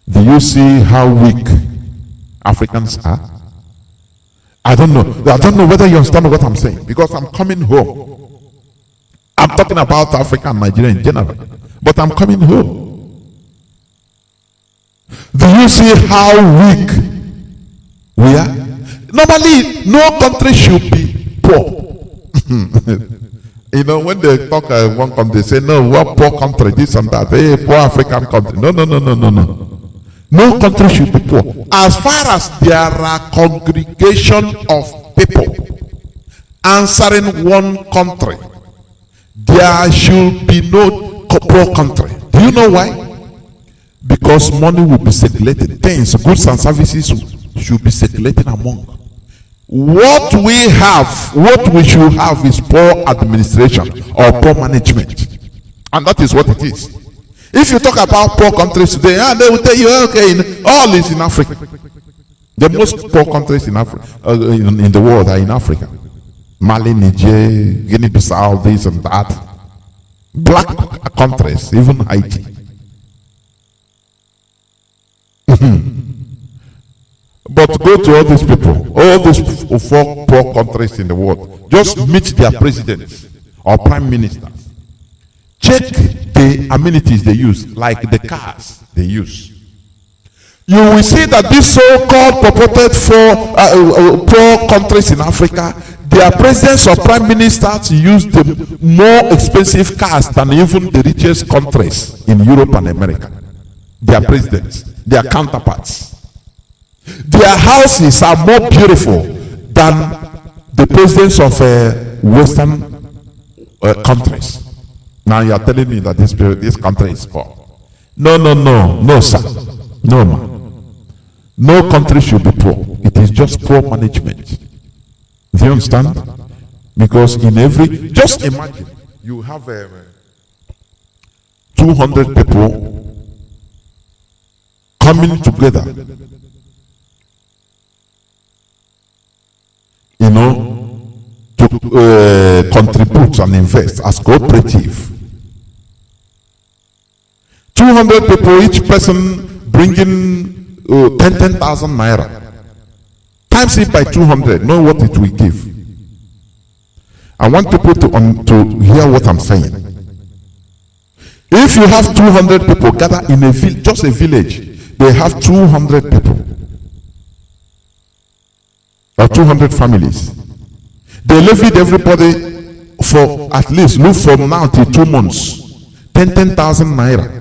Do you see how weak Africans are? I don't know. I don't know whether you understand what I'm saying, because I'm coming home. I'm talking about Africa and Nigeria in general, but I'm coming home. Do you see how weak we are? Normally, no country should be poor. You know, when they talk one country, they say, no, what poor country, this and that. Hey, poor African country. No. No country should be poor. As far as there are congregation of people answering one country, there should be no poor country. Do you know why? Because money will be circulated. Things, goods and services should be circulating among. What we should have is poor administration or poor management. And that is what it is. If you talk about poor countries today, they will tell you, okay, all is in Africa. The most poor countries in Africa, in the world, are in Africa. Mali, Niger, Guinea-Bissau, this and that. Black countries, even Haiti. But go to all these people, all these 4 poor countries in the world, just meet their presidents or prime ministers. Check the amenities they use, like the cars they use. You will see that these so-called purported poor countries in Africa, their presidents or prime ministers use the more expensive cars than even the richest countries in Europe and America. Their presidents, their counterparts. Their houses are more beautiful than the presidents of Western countries. Now you are telling me that this country is poor. No, sir. No, man. No country should be poor. It is just poor management. Do you understand? Because in every, just imagine, you have 200 people coming together, you know, to contribute and invest as cooperative. 200 people, each person bringing 10,000 naira. Times it by 200, know what it will give. I want people to hear what I'm saying. If you have 200 people gather in a village, just a village, they have 200 people or 200 families. They levied everybody for at least, look from now till 2 months, 10,000 naira.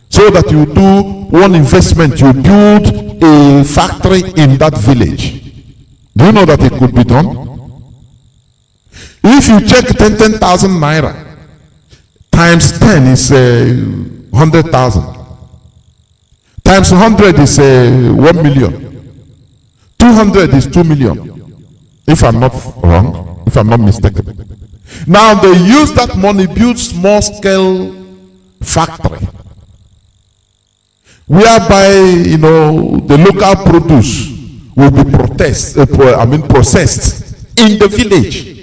So that you do one investment, you build a factory in that village. Do you know that it could be done? If you check 10,000 naira, times 10 is 100,000. Times 100 is 1 million. 200 is 2 million. If I'm not wrong, if I'm not mistaken. Now they use that money, build small scale factory, whereby the local produce will be processed in the village.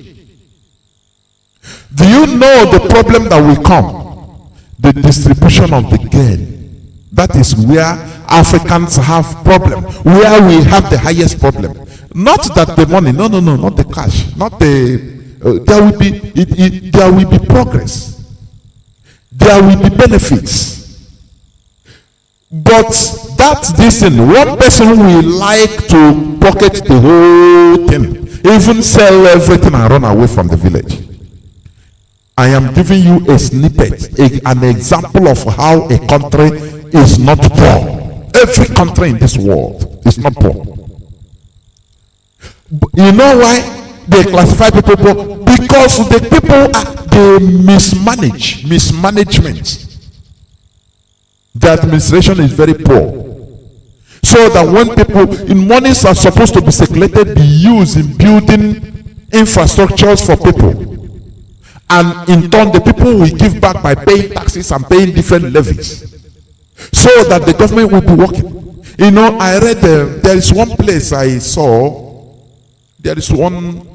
Do you know the problem that will come? The distribution of the gain. That is where Africans have problem, where we have the highest problem. Not that the money, no, not the cash, not the. There will be progress. There will be benefits. But that's this thing. One person will like to pocket the whole thing, even sell everything and run away from the village. I am giving you a snippet, an example of how a country is not poor. Every country in this world is not poor. You know why they classify people poor? Because the people they mismanagement. The administration is very poor. So that when people in monies are supposed to be circulated, be used in building infrastructures for people. And in turn, the people will give back by paying taxes and paying different levies, so that the government will be working. I read there is one place I saw. There is one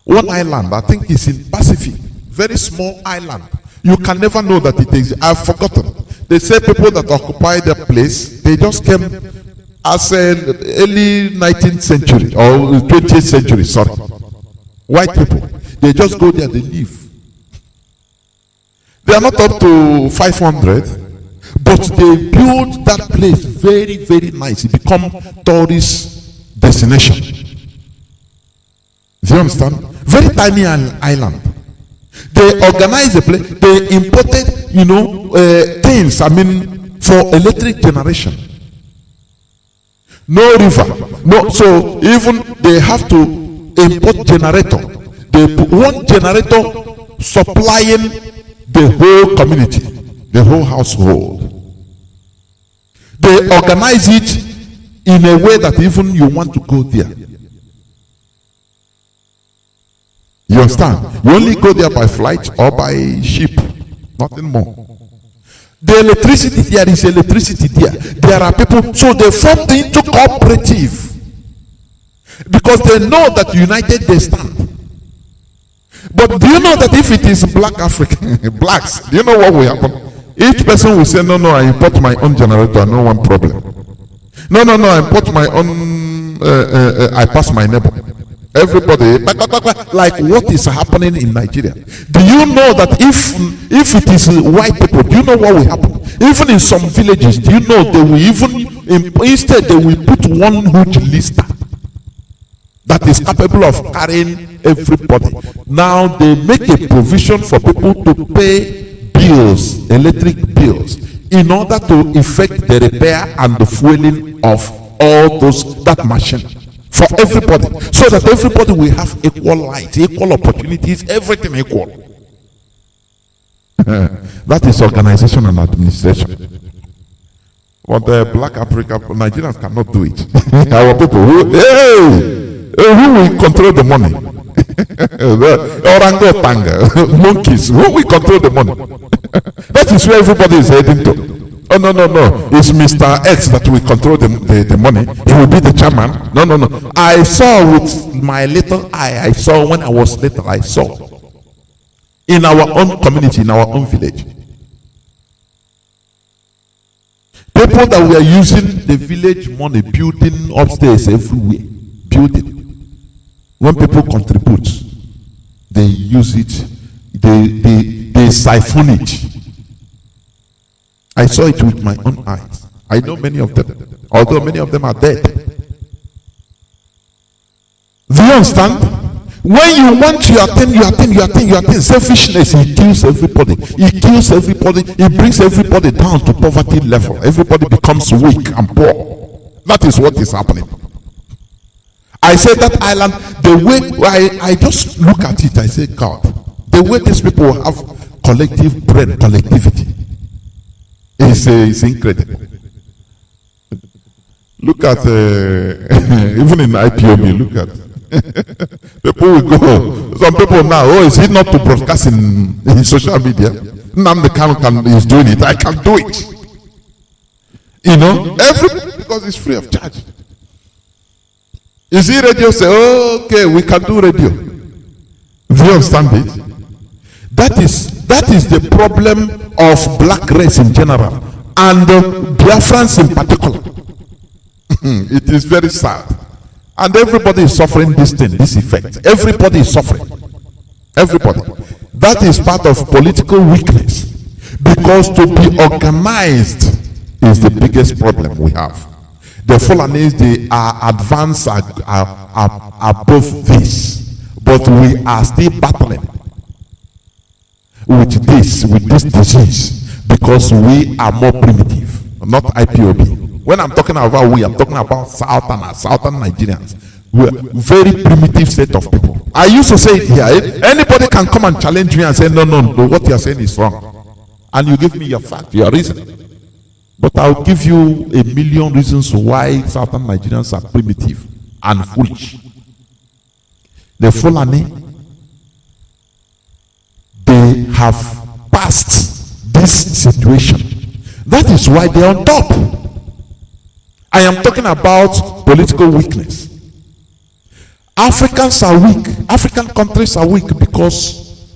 island. I think it's in Pacific. Very small island. You can never know that it is. I've forgotten. They say people that occupy the place, they just came as early 19th century or 20th century. Sorry, white people. They just go there, they live. They are not up to 500, but they build that place very, very nice. It become tourist destination. Do you understand? Very tiny island. They organize the place. They imported, things. For electric generation. No river. No. So even they have to import generator. They put one generator supplying the whole community, the whole household. They organize it in a way that even you want to go there. You understand? You only go there by flight or by ship, nothing more. The electricity, there is electricity there. There are people, so they formed into cooperative because they know that united they stand. But do you know that if it is black African blacks, do you know what will happen? Each person will say, no, I import my own generator, no one problem. No, I import my own, I pass my neighbor. Everybody, like what is happening in Nigeria. Do you know that if it is white people, do you know what will happen? Even in some villages, do you know they will instead they will put one huge lister that is capable of carrying everybody. Now they make a provision for people to pay bills, electric bills, in order to effect the repair and the fueling of all that machine for everybody, so that everybody will have equal light, equal opportunities, everything equal. That is organization and administration. But the black Africa, Nigerians cannot do it. Our people, who will control the money? Orangutan, monkeys, who will control the money? That is where everybody is heading to. Oh, no. It's Mr. X that will control the money. He will be the chairman. No. I saw with my little eye, I saw when I was little, I saw in our own community, in our own village, people that were using the village money, building upstairs everywhere, building. When people contribute, they use it, they siphon it. I saw it with my own eyes. I know many of them, although many of them are dead. Do you understand? When you want your thing, selfishness, it kills everybody. It kills everybody. It brings everybody down to poverty level. Everybody becomes weak and poor. That is what is happening. I say that island, the way I just look at it, I say, God, the way these people have collective brain, collectivity, is incredible. Look at even in IPOB, look at people will go. Some people now, oh, is it not to broadcast in social media? Now the can is doing it. I can do it. You know, because it's free of charge. You see radio say, oh, okay, we can do radio. Do you understand it? That is the problem of black race in general and Biafrans in particular. It is very sad. And everybody is suffering this thing, this effect. Everybody is suffering. Everybody. That is part of political weakness. Because to be organized is the biggest problem we have. The Fulanis, they are advanced above this. But we are still battling with this disease. Because we are more primitive. Not IPOB. When I'm talking about we, I'm talking about Southern Nigerians. We're a very primitive set of people. I used to say it here. Anybody can come and challenge me and say, no, what you're saying is wrong. And you give me your fact, your reason. But I'll give you a million reasons why Southern Nigerians are primitive and foolish. The Fulani, they have passed this situation. That is why they're on top. I am talking about political weakness. Africans are weak. African countries are weak because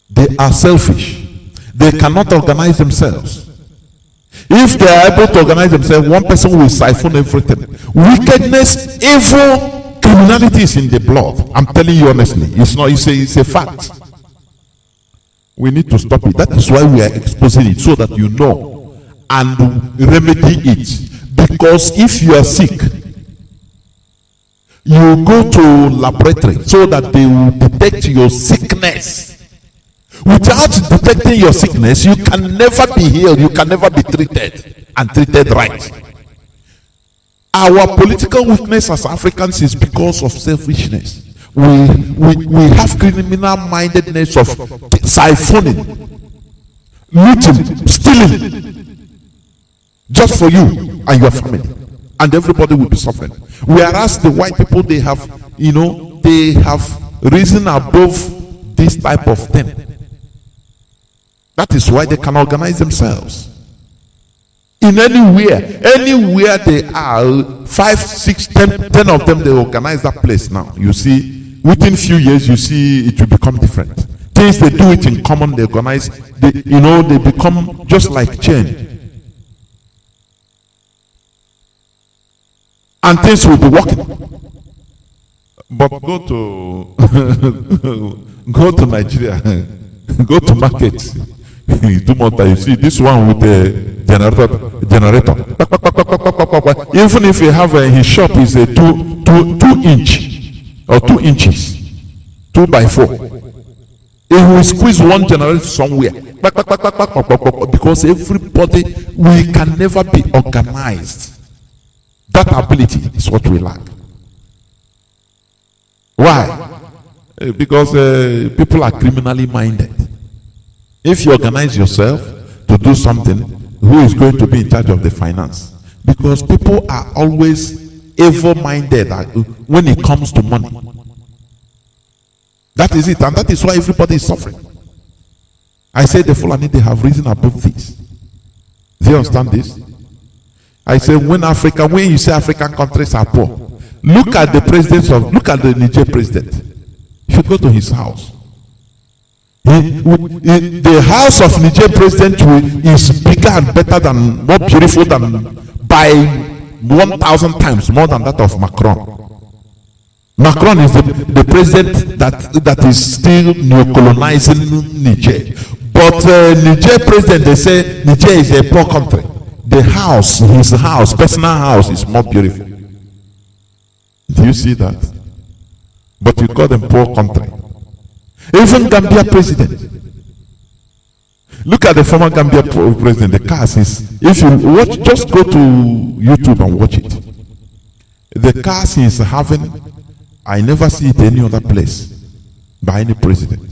they are selfish. They cannot organize themselves. If they are able to organize themselves, one person will siphon everything. Wickedness, evil, criminality is in the blood. I'm telling you honestly. It's a fact. We need to stop it. That is why we are exposing it, so that you know and remedy it. Because if you are sick, you go to laboratory so that they will detect your sickness. Without detecting your sickness, you can never be healed, you can never be treated and treated right. Our political weakness as Africans is because of selfishness. We have criminal mindedness of siphoning, looting, stealing, just for you and your family, and everybody will be suffering. Whereas the white people, they have risen above this type of thing. That is why they can organize themselves. In anywhere they are, 5, 6, 10 of them, they organize that place now. You see, within few years, you see it will become different. Things they do it in common, they organize, they become just like chain. And things will be working. But go to Nigeria, go to market. Do more time. You see this one with the generator. Even if you have his shop is a 2 inch or 2 inches, 2 by 4. He will squeeze one generator somewhere. Because everybody, we can never be organized. That ability is what we lack. Why? Because people are criminally minded. If you organize yourself to do something, who is going to be in charge of the finance? Because people are always evil-minded when it comes to money. That is it, and that is why everybody is suffering. I say the Fulani, they have risen above this. Do you understand this? I say when you say African countries are poor, look at the Niger president. You go to his house. The house of Niger president is bigger and better than, more beautiful than, by 1,000 times more than that of Macron. Macron is the president that is still neo-colonizing Niger. But Niger president, they say Niger is a poor country. The house, his house, personal house, is more beautiful. Do you see that? But you call them poor country. Even Gambia president. Look at the former Gambia president. The cars is, if you watch, just go to YouTube and watch it. The cars he is having, I never see it any other place by any president.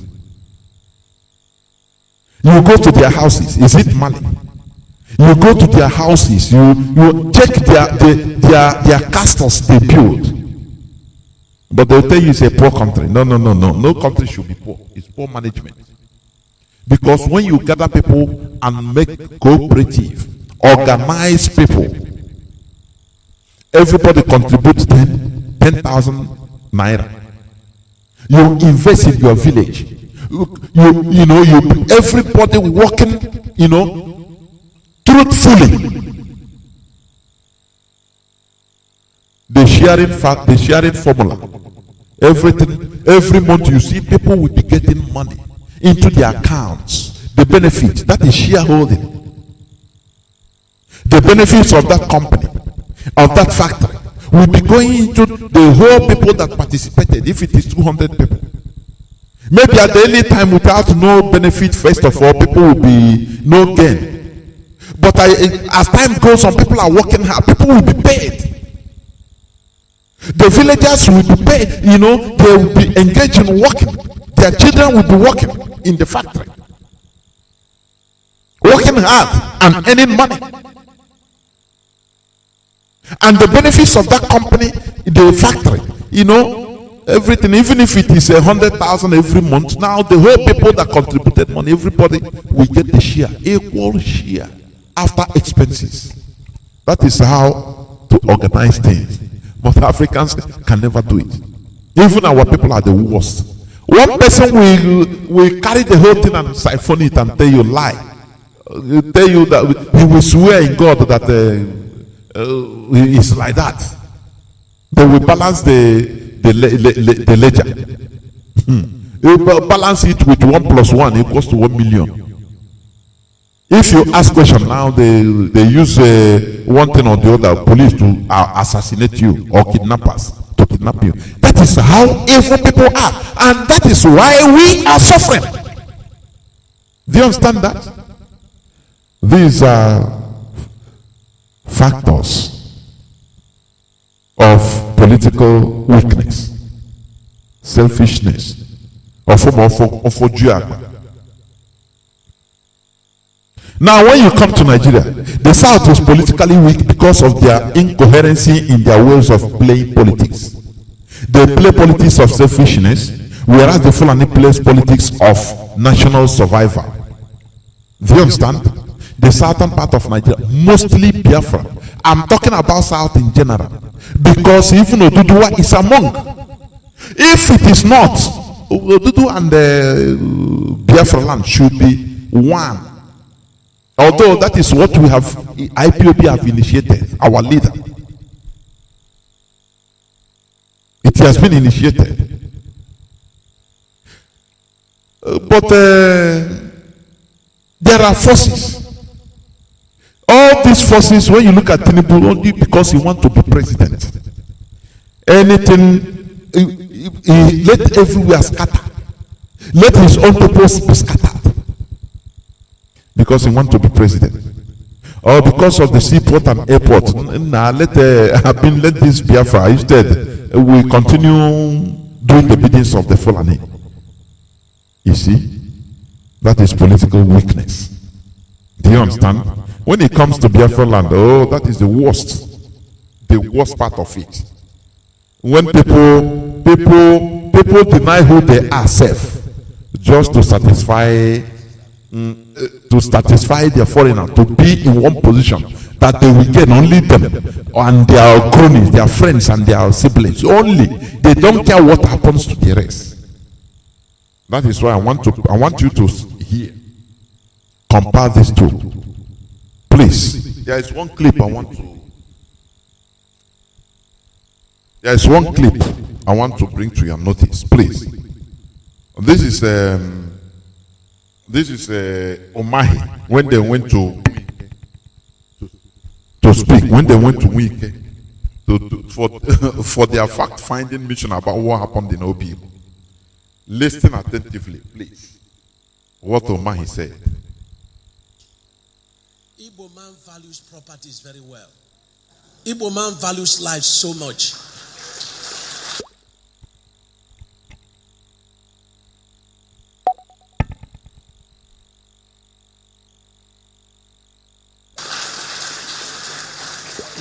You go to their houses, is it Mali? You go to their houses, you check their castles they build. But they'll tell you it's a poor country. No. No country should be poor. It's poor management. Because when you gather people and make cooperative, organize people, everybody contributes 10,000 naira. You invest in your village. You everybody working, truthfully. The sharing formula. Everything, every month you see people will be getting money into their accounts. The benefit, that is shareholding. The benefits of that company, of that factory, will be going into the whole people that participated, if it is 200 people. Maybe at any time without no benefit, first of all, people will be no gain. But as time goes on, people are working hard, people will be paid. The villagers will be paid, they will be engaged in working. Their children will be working in the factory, working hard and earning money. And the benefits of that company, the factory, everything, even if it is 100,000 every month, now the whole people that contributed money, everybody will get the share, equal share after expenses. That is how to organize things. But Africans can never do it. Even our people are the worst. One person will carry the whole thing and siphon it and tell you lie. Tell you that he will swear in God that it's like that. They will balance the ledger. They will balance it with 1 + 1 equals to 1 million. If you ask question now, they use one thing or the other, police to assassinate you, or kidnappers to kidnap you. That is how evil people are, and that is why we are suffering. Do you understand that? These are factors of political weakness, selfishness, of. Now, when you come to Nigeria, the South is politically weak because of their incoherency in their ways of playing politics. They play politics of selfishness, whereas the Fulani plays politics of national survival. Do you understand? The southern part of Nigeria, mostly Biafra. I'm talking about South in general, because even Oduduwa is among. If it is not, Odudu and the Biafra land should be one. Although that is what we have, IPOB have initiated, our leader. It has been initiated. But there are forces. All these forces, when you look at Tinubu, only because he wants to be president. Anything, he let everywhere scatter. Let his own purpose be scattered. Because he wants to be president, or because of the seaport and airport. Let this Biafra. Instead, we continue doing the biddings of the Fulani. You see, that is political weakness. Do you understand? When it comes to Biafra land, that is the worst part of it. When people deny who they are, self, just to satisfy. To satisfy their foreigner, to be in one position that they will get only them and their cronies, their friends and their siblings only. They don't care what happens to the rest. That is why I want you to hear. Compare these two. Please. There is one clip I want to bring to your notice. Please. This is Omahi, when they went to speak, when they went to Wike for their fact-finding mission about what happened in Obi. Listen attentively, please. What Omahi said. Igbo man values properties very well. Igbo man values life so much.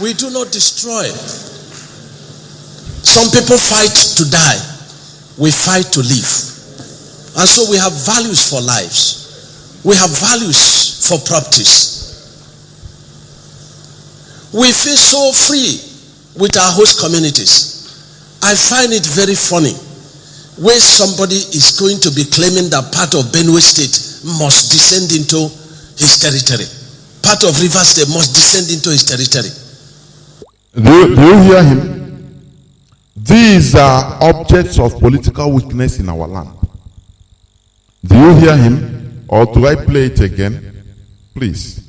We do not destroy. Some people fight to die. We fight to live. And so we have values for lives. We have values for properties. We feel so free with our host communities. I find it very funny when somebody is going to be claiming that part of Benue State must descend into his territory. Part of River State must descend into his territory. Do you hear him? These are objects of political weakness in our land. Do you hear him? Or do I play it again? Please.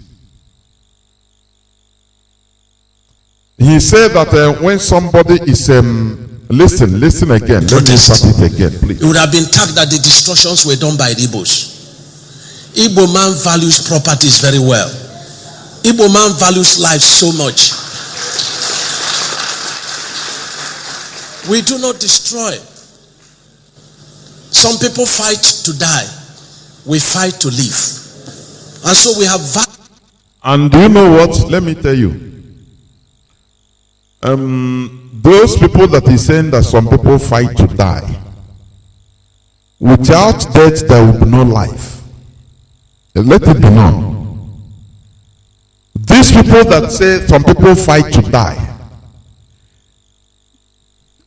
He said that when somebody is listen again. Let me start it again, please. It would have been tagged that the destructions were done by the Igbos. Igbo man values properties very well. Igbo man values life so much. We do not destroy. Some people fight to die. We fight to live. And so we have and do you know what? Let me tell you. Those people that is saying that some people fight to die. Without death, there will be no life. Let it be known. These people that say some people fight to die.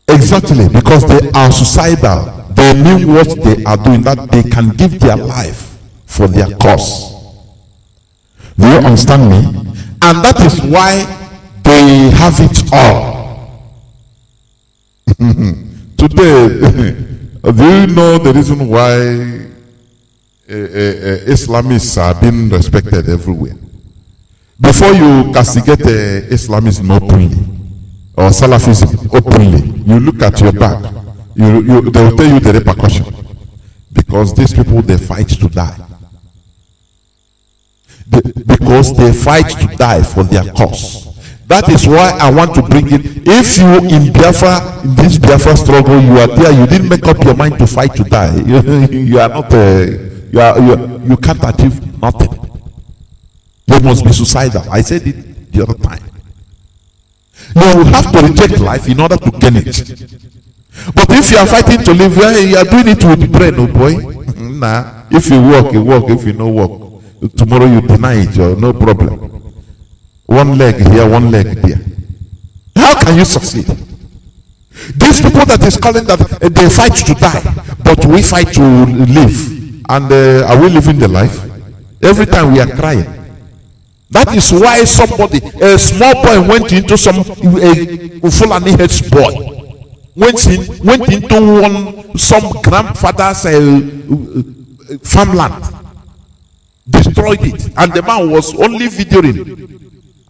Exactly, because they are suicidal. They mean what they are doing, that they can give their life for their cause. Do you understand me? And that is why they have it all. Today, do you know the reason why Islamists are being respected everywhere? Before you castigate Islamism openly, or Salafism openly, you look at your back, they will tell you the repercussion. Because these people, they fight to die. Because they fight to die for their cause. That is why I want to bring it. If you in Biafra, in this Biafra struggle, you are there, you didn't make up your mind to fight to die. You are not, you can't achieve nothing. You must be suicidal. I said it the other time. You will have to reject life in order to gain it. But if you are fighting to live, you are doing it with the brain, oh boy. Nah. If you walk, you walk. If you no walk, tomorrow you deny it, no problem. One leg here, one leg there. How can you succeed? These people that is calling that they fight to die, but we fight to live. And are we living the life? Every time we are crying. That is why somebody, a small boy went into some Fulani heads boy, went into some grandfather's farmland, destroyed it, and the man was only videoing.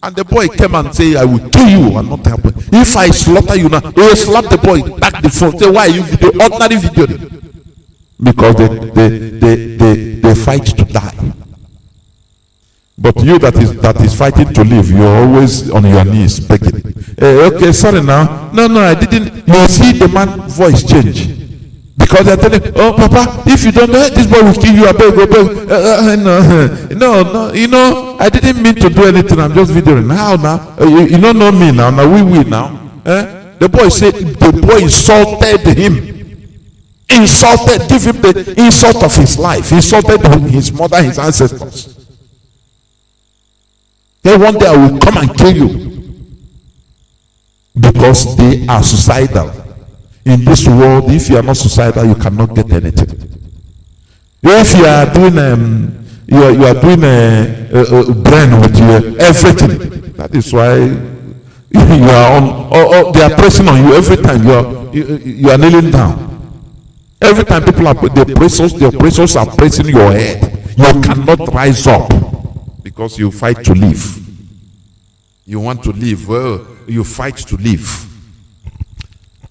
And the boy came and said, "I will kill you and not happen. If I slaughter you now," he will slap the boy back the phone. Say, "Why are you video? Ordinary videoing?" Because they fight to die. But you that is fighting to live, you're always on your knees begging. Okay, sorry now. No, I didn't. You see the man's voice change. Because they're telling, "Oh, Papa, if you don't know, this boy will kill you. I beg, I beg." No, you know, I didn't mean to do anything. I'm just videoing. How now? You don't know me now. Now we now. The boy said, the boy insulted him. Insulted, give him the insult of his life. Insulted his mother, his ancestors. Then one day I will come and kill you. Because they are suicidal. In this world, if you are not suicidal, you cannot get anything. If you are doing you are doing a brain with your everything, that is why you are on. Or they are pressing on you every time. You are kneeling down. Every time people are the oppressors are pressing your head. You cannot rise up because you fight to live. You want to live. Well, you fight to live.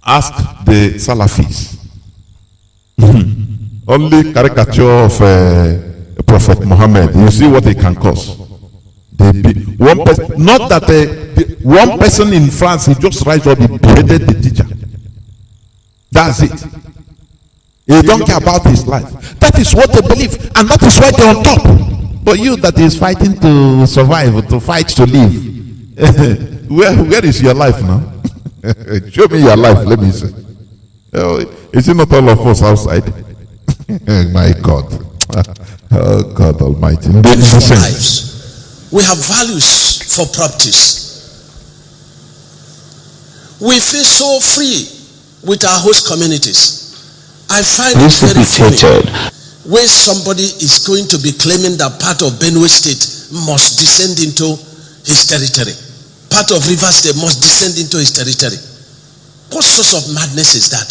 Ask the Salafis. Only caricature of Prophet Muhammad. You see what it can cause. One person, not that one person in France, he just rise up, he beheaded the teacher. That's it. He don't care about his life. That is what they believe, and that is why they're on top. But you that is fighting to survive, to fight to live, where is your life now? Show me your life, let me see. Is it not all of us outside? My God. Oh God Almighty. Lives. We have values for properties. We feel so free with our host communities. I find it very funny when somebody is going to be claiming that part of Benue State must descend into his territory. Part of River State must descend into his territory. What sort of madness is that?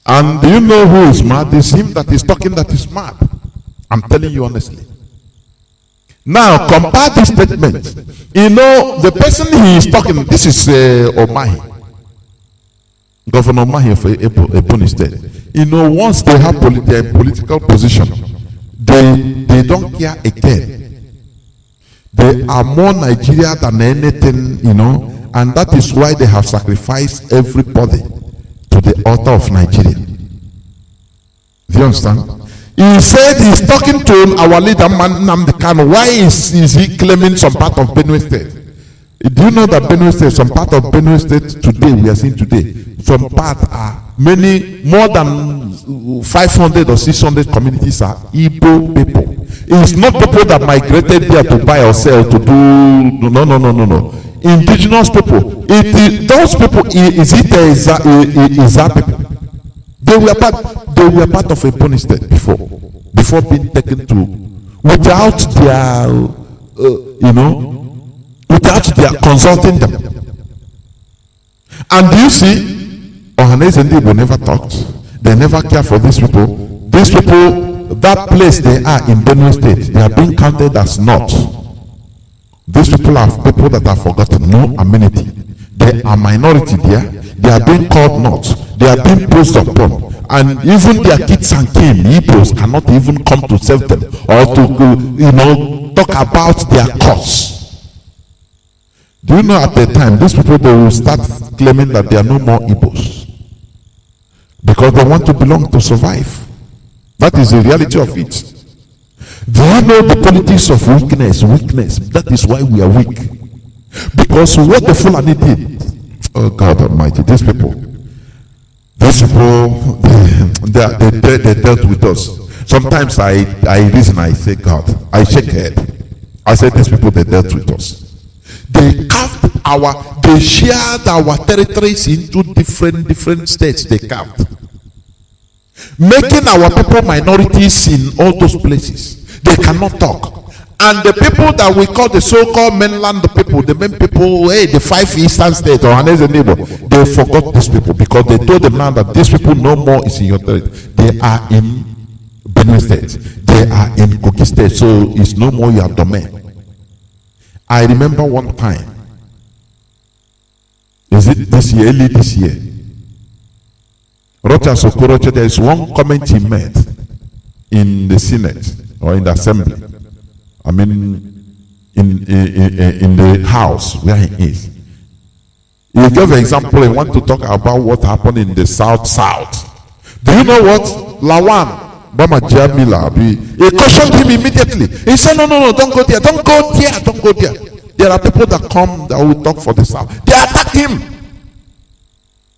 And do you know who is mad? It's him that is talking that is mad. I'm telling you honestly. Now compare this statement. You know, the person he is talking, this is Omahi. Governor Omahi of Ebonyi State. You know, once they have their political position, they don't care again. They are more Nigeria than anything, you know, and that is why they have sacrificed everybody to the altar of Nigeria. Do you understand? He said he's talking to our leader, Nnamdi Kanu. Why is he claiming some part of Benue State? Do you know that Benue State, some part of Benue State today, we are seeing today, some part are more than 500 or 600 communities are Ipob people. It's not people that migrated there to buy or sell, to do, no. Indigenous people. Those people, is that people? They were part of Ebonyi State before being taken to, without their, without their consulting them. And do you see, Ohanes and Igbo never talked. They never care for these people. These people, that place they are in Benue State, they are being counted as not. These people are people that are forgotten, no amenity. They are minority there. They are being called not. They are being posed upon. And even their kids and kin, Igbos, cannot even come to save them or to, talk about their cause. Do you know at the time, these people, they will start claiming that they are no more Igbos because they want to belong to survive. That is the reality of it. Do you know the politics of weakness? That is why we are weak. Because what the Fulani did, oh God Almighty, these people, they dealt with us. Sometimes I reason, I say, God, I shake head. I say, these people, they dealt with us. They shared our territories into different states. They carved, making our people minorities in all those places. They cannot talk. And the people that we call the so-called mainland people, the main people, the 5 eastern states or Hanes and neighbor, they forgot these people because they told them now that these people no more is in your territory. They are in Benue State. They are in Kogi State. So it's no more your domain. I remember one time, is it this year, early this year, Rocha Sokoroche, there is one comment he made in the Senate or in the Assembly. I mean, in the House where he is. He gave an example. He want to talk about what happened in the South. Do you know what? Lawan Bama Jamila, he cautioned him immediately. He said, no, don't go there. Don't go there. There are people that come that will talk for the South. They attack him.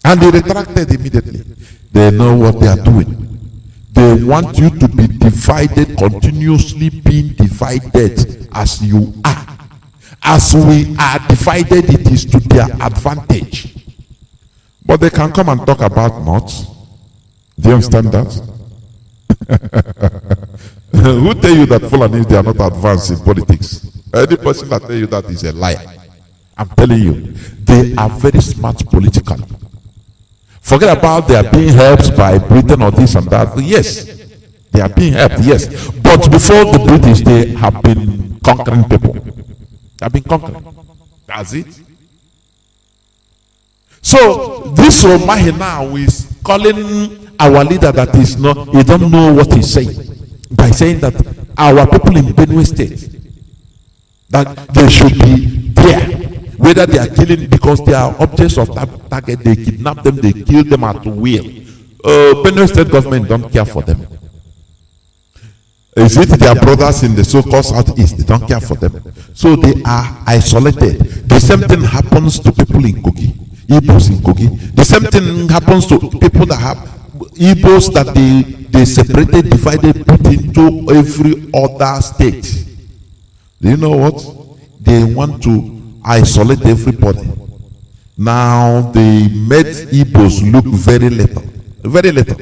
And he retracted immediately. They know what they are doing. They want you to be divided, continuously being divided as you are. As we are divided, it is to their advantage. But they can come and talk about knots. Do you understand that? Who tell you that Fulanis, they are not advanced in politics? Any person that tell you that is a liar. I'm telling you, they are very smart politically. Forget about they are being helped by Britain or this and that. Yes, they are being helped, yes. But before the British, they have been conquering people. They have been conquering. That's it. So this Omahi now is calling our leader that is not, he don't know what he's saying. By saying that our people in Benue State, that they should be there. Whether they are killing because they are objects of that target, they kidnap them, they kill them at will. Benue State government don't care for them. Is it their brothers in the so-called southeast? They don't care for them. So they are isolated. The same thing happens to people in Kogi, Igbos in Kogi. The same thing happens to people that have Igbos that they separated, divided, put into every other state. Do you know what? They want to isolate everybody. Now they made Igbos look very little. Very little.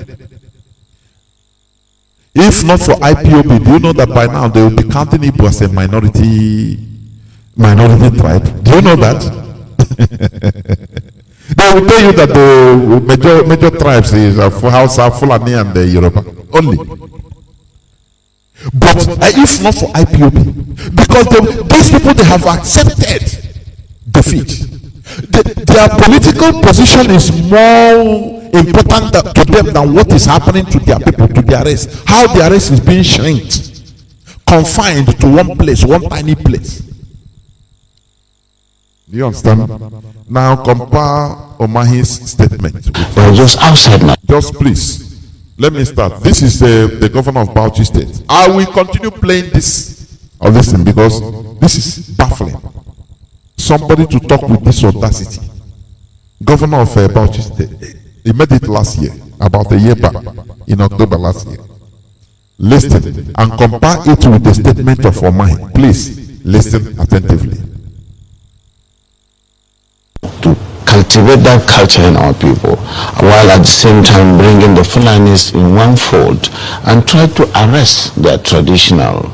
If not for IPOB, do you know that by now they will be counting Igbo as a minority tribe? Do you know that? They will tell you that the major tribes is Hausa, Fulani, and the Yoruba only. But if not for IPOB, because these people, they have accepted defeat. Their political position is more important to them than what is happening to their people, to their race. How their race is being shrinked, confined to one place, one tiny place. Do you understand? Now compare Omahi's statement with just outside now. Just please, let me start. This is the governor of Bauchi State. I will continue playing this thing because this is baffling. Somebody to talk with this audacity. Governor of Bauchi State. He made it last year, about a year back, in October last year. Listen and compare it with the statement of Omahi. Please listen attentively. To cultivate that culture in our people, while at the same time bringing the Fulanis in one fold and try to arrest their traditional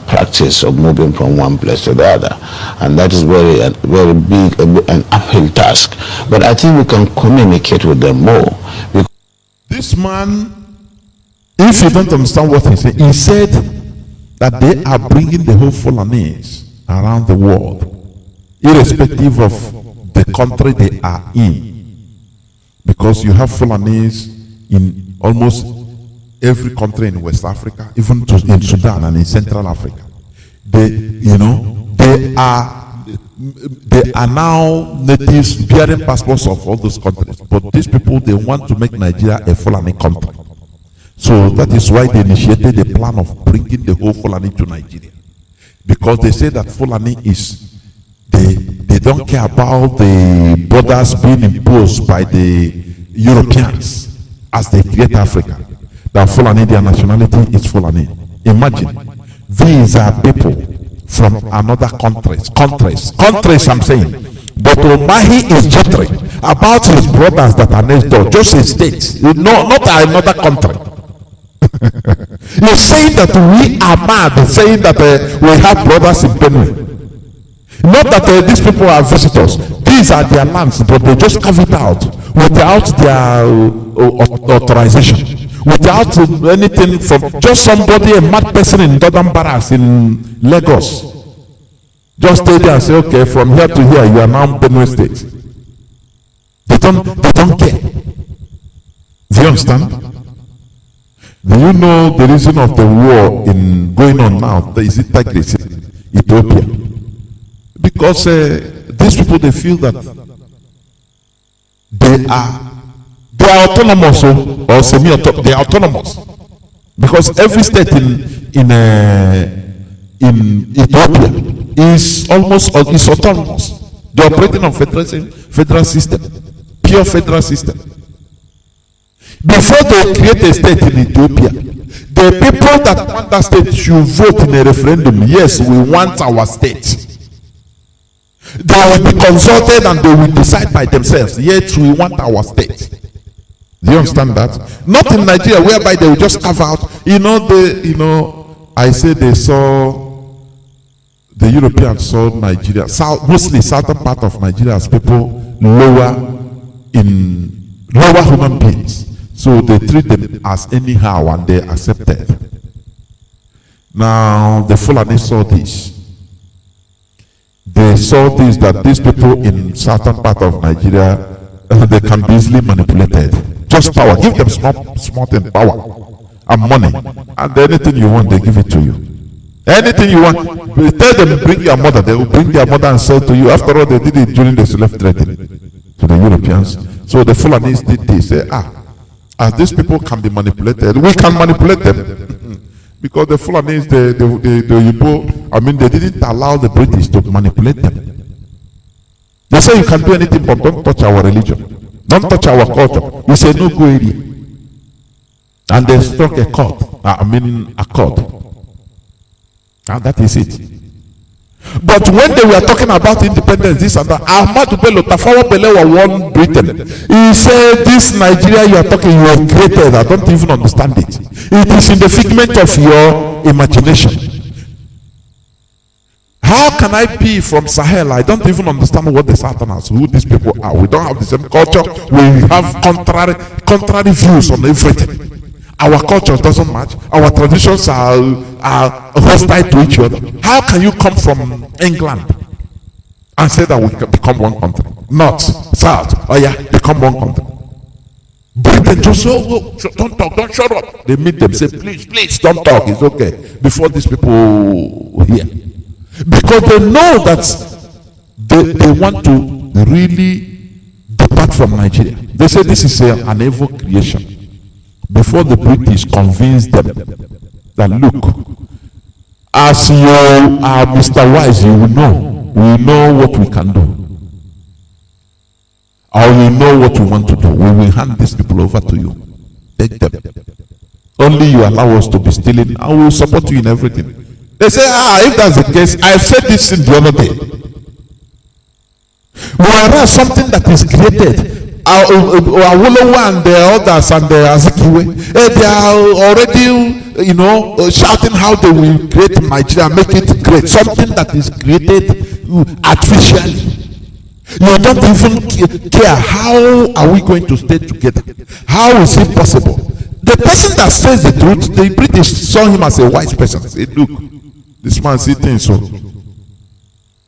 practice of moving from one place to the other, and that is very big, an uphill task. But I think we can communicate with them more. This man, if you don't understand what he said that they are bringing the whole Fulanese around the world, irrespective of the country they are in, because you have Fulanese in almost every country in West Africa, even in Sudan and in Central Africa. They are now natives bearing passports of all those countries. But these people, they want to make Nigeria a Fulani country. So that is why they initiated the plan of bringing the whole Fulani to Nigeria. Because they say that Fulani is, they don't care about the borders being imposed by the Europeans as they create Africa. That Fulani, their nationality is Fulani. Imagine, these are people from another countries, I'm saying. But Omahi is jittering about his brothers that are next door, just a state, not another country. You're saying that we are mad, saying that we have brothers in Benue. Not that these people are visitors. These are their lands, but they just carve it out without their authorization. Without anything from just somebody, a mad person in Northern Barracks in Lagos. Just stay there and say, okay, from here to here, you are now Benue State. They don't care. Do you understand? Do you know the reason of the war going on now? Is it Tigris, Ethiopia? Because these people, they feel that they are autonomous or semi-autonomous. They are autonomous because every state in Ethiopia is autonomous. They are operating on federal system, pure federal system. Before they create a state in Ethiopia, the people that want that state should vote in a referendum. Yes, we want our state. They will be consulted and they will decide by themselves. Yet we want our state. Do you understand that? Not in Nigeria, whereby they will just carve out. I say they saw, the Europeans saw Nigeria, mostly southern part of Nigeria, as people lower human beings. So they treat them as anyhow and they accepted. Now the Fulani saw this. They saw this, that these people in southern part of Nigeria, they can be easily manipulated. Just power. Give them small thing, power and money, and anything you want, they give it to you. Anything you want, tell them bring your mother. They will bring their mother and sell to you. After all, they did it during the slave trading to the Europeans. So the Fulanis did this. Say, as these people can be manipulated, we can manipulate them. Because the Fulanis, the Ipob, I mean, they didn't allow the British to manipulate them. They say you can do anything, but don't touch our religion. Don't touch our culture. You say no go area. And they struck a court. A court. And that is it. But when they were talking about independence, this and that, Ahmadu Bello, Tafawa Balewa won Britain. He said, this Nigeria you are talking, you have created, I don't even understand it. It is in the figment of your imagination. How can I be from Sahel? I don't even understand what the Southerners, who these people are. We don't have the same culture. We have contrary views on everything. Our culture doesn't match. Our traditions are hostile to each other. How can you come from England and say that we can become one country? North, South, become one country. Britain just say, don't talk, don't shut up. They meet them, say, please, don't talk, it's okay. Before these people here. Because they know that they want to really depart from Nigeria. They say this is an evil creation. Before the British convinced them that, look, as you are Mr. Wise, you will know. We know what we can do. Or we know what we want to do. We will hand these people over to you. Take them. Only you allow us to be stealing. I will support you in everything. They say, if that's the case, I said this in the other day. Whereas something that is created, Awolowo and the others and the Azikiwe, they are already, shouting how they will create Nigeria, make it great. Something that is created artificially. You don't even care. How are we going to stay together? How is it possible? The person that says the truth, the British saw him as a wise person. Say, look, this man sitting so.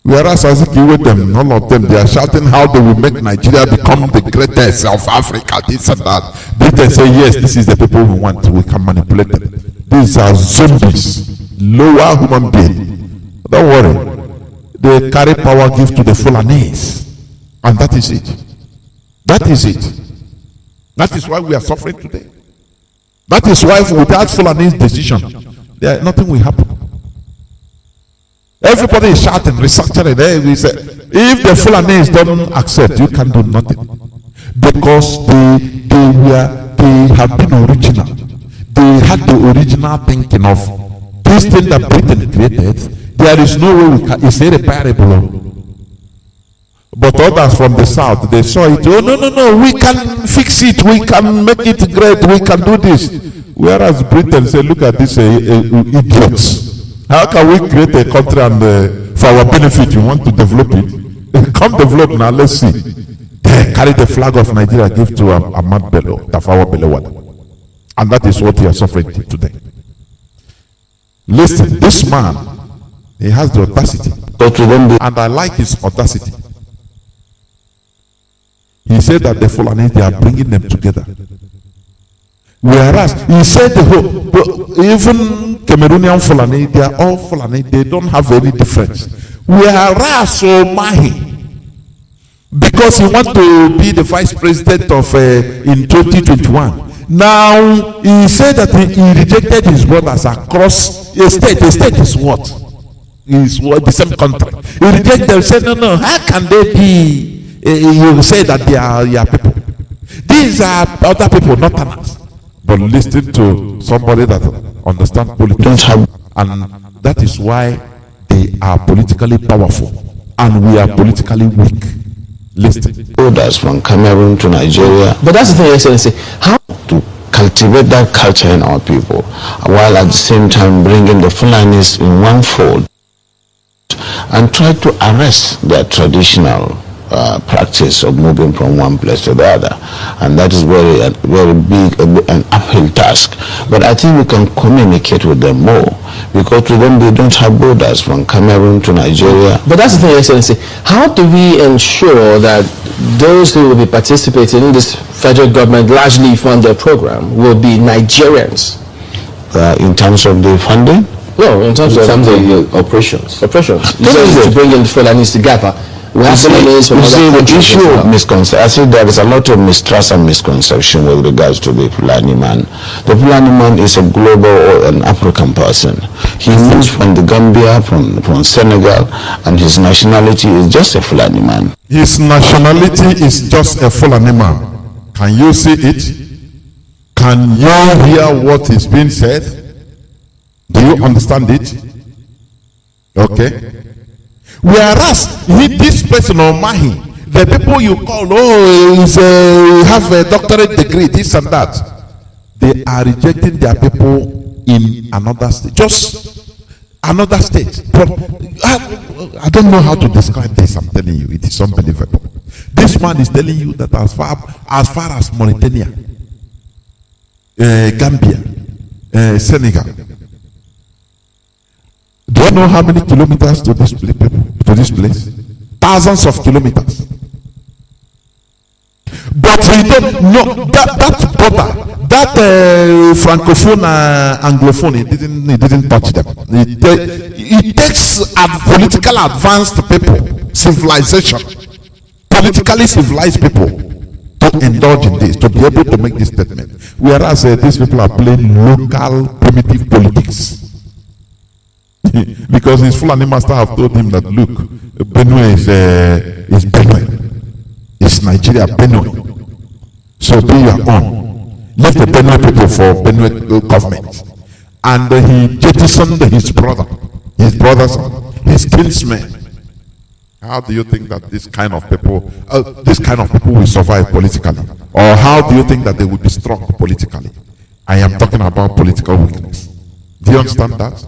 Whereas Azikiwe them, all of them, they are shouting how they will make Nigeria become the greatest of Africa, this and that. They say, yes, this is the people we want. We can manipulate them. These are zombies, lower human beings. Don't worry. They carry power gift to the Fulanis. And that is it. That is it. That is why we are suffering today. That is why without Fulani's decision, nothing will happen. Everybody is shouting, restructuring. We say, if the Fulanis don't accept, you can do nothing. Because they have been original. They had the original thinking of this thing that Britain created. There is no way it's irreparable. But others from the south, they saw it. Oh, no, we can fix it. We can make it great. We can do this. Whereas Britain said, look at these idiots. How can we create a country and for our benefit, you want to develop it? Come develop now, let's see. They carry the flag of Nigeria, give to Ahmad Bello, Tafawa Balewa. And that is what we are suffering today. Listen, this man, he has the audacity. And I like his audacity. He said that the Fulani, they are bringing them together. Whereas he said even Cameroonian Fulani, they are all Fulani, they don't have any difference. Whereas Mahi, because he wants to be the vice president of in 2021. Now he said that he rejected his brothers across a state. A state is what? Is what the same country. He rejected them. Said no. How can they be? You say that they are your people. These are other people, not others. But listen to somebody that understands politics, and that is why they are politically powerful, and we are politically weak. Listen. Orders from Cameroon to Nigeria. But that's the thing, Excellency. How to cultivate that culture in our people, while at the same time bringing the Fulanis in one fold and try to arrest their traditional practice of moving from one place to the other, and that is very big an uphill task. But I think we can communicate with them more, because with them they don't have borders from Cameroon to Nigeria. But that's the thing, Excellency. How do we ensure that those who will be participating in this federal government largely funded program will be Nigerians? In terms of the funding? No, in terms of the oppressions. Oppressions. To bring in Fulanis together. We have Fulanis from other the countries issue as well. of misconception, I see there is a lot of mistrust and misconception with regards to the Fulani man. The Fulani man is a global or an African person. He moves from the Gambia, from Senegal, and his nationality is just a Fulani man. His nationality is just a Fulani man. Can you see it? Can you hear what is being said? Do you understand it? Okay. Whereas this person or Mahi, the people you call, have a doctorate degree, this and that, they are rejecting their people in another state, just another state. I don't know how to describe this. I'm telling you, it is unbelievable. This man is telling you that as far as Mauritania, Gambia, Senegal. Do you know how many kilometers to this place? Thousands of kilometers. But we don't know that border, that francophone anglophone, it didn't touch them. It takes political advanced people, civilization, politically civilized people to indulge in this, to be able to make this statement. Whereas these people are playing local primitive politics. Because his Fulani master have told him that, look, Benue is Benue. It's Nigeria, Benue. So be your own. Leave the Benue people for Benue government. And he jettisoned his brothers, his kinsmen. How do you think that this kind of people will survive politically? Or how do you think that they will be strong politically? I am talking about political weakness. Do you understand that?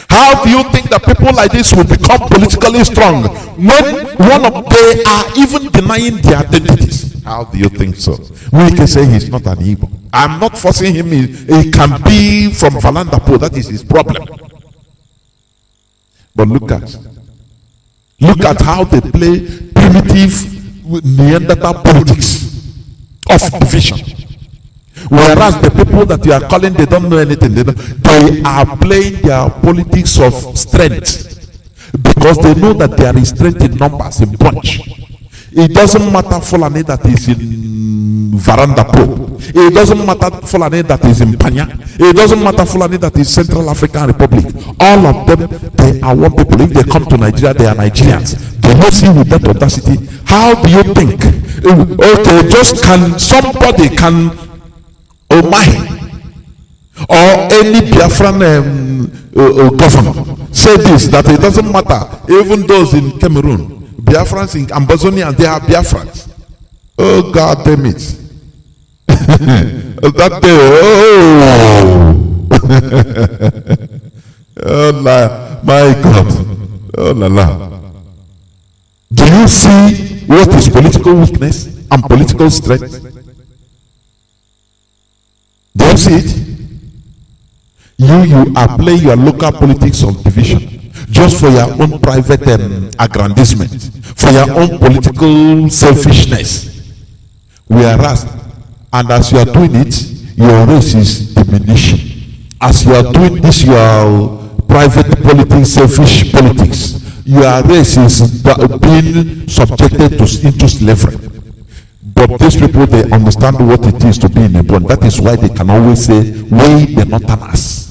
How do you think that people like this will become politically strong when they are even denying their identities? How do you think so? We can say he's not an Igbo. I'm not forcing him. He can be from Valandapo. That is his problem. But look at how they play primitive Neanderthal politics of division. Whereas the people that you are calling, they don't know anything. They are playing their politics of strength because they know that there is strength in numbers, in bunch. It doesn't matter Fulani that is in Varandapo. It doesn't matter Fulani that is in Panya. It doesn't matter Fulani that is Central African Republic. All of them, they are one people. If they come to Nigeria, they are Nigerians. They will see with that audacity. How do you think? Okay, somebody can Omahi or any Biafran governor say this, that it doesn't matter. Even those in Cameroon, Biafrans in Ambazonia, they are Biafrans. Oh God damn it. That day, oh my God. Oh la la. Do you see what is political weakness and political strength? Do you see it? You are playing your local politics of division just for your own private aggrandizement, for your own political selfishness. Whereas, and as you are doing it, your race is diminishing. As you are doing this, your private politics, selfish politics, your race is being subjected into slavery. But these people, they understand what it is to be in a bond. That is why they can always say, we the Northerners.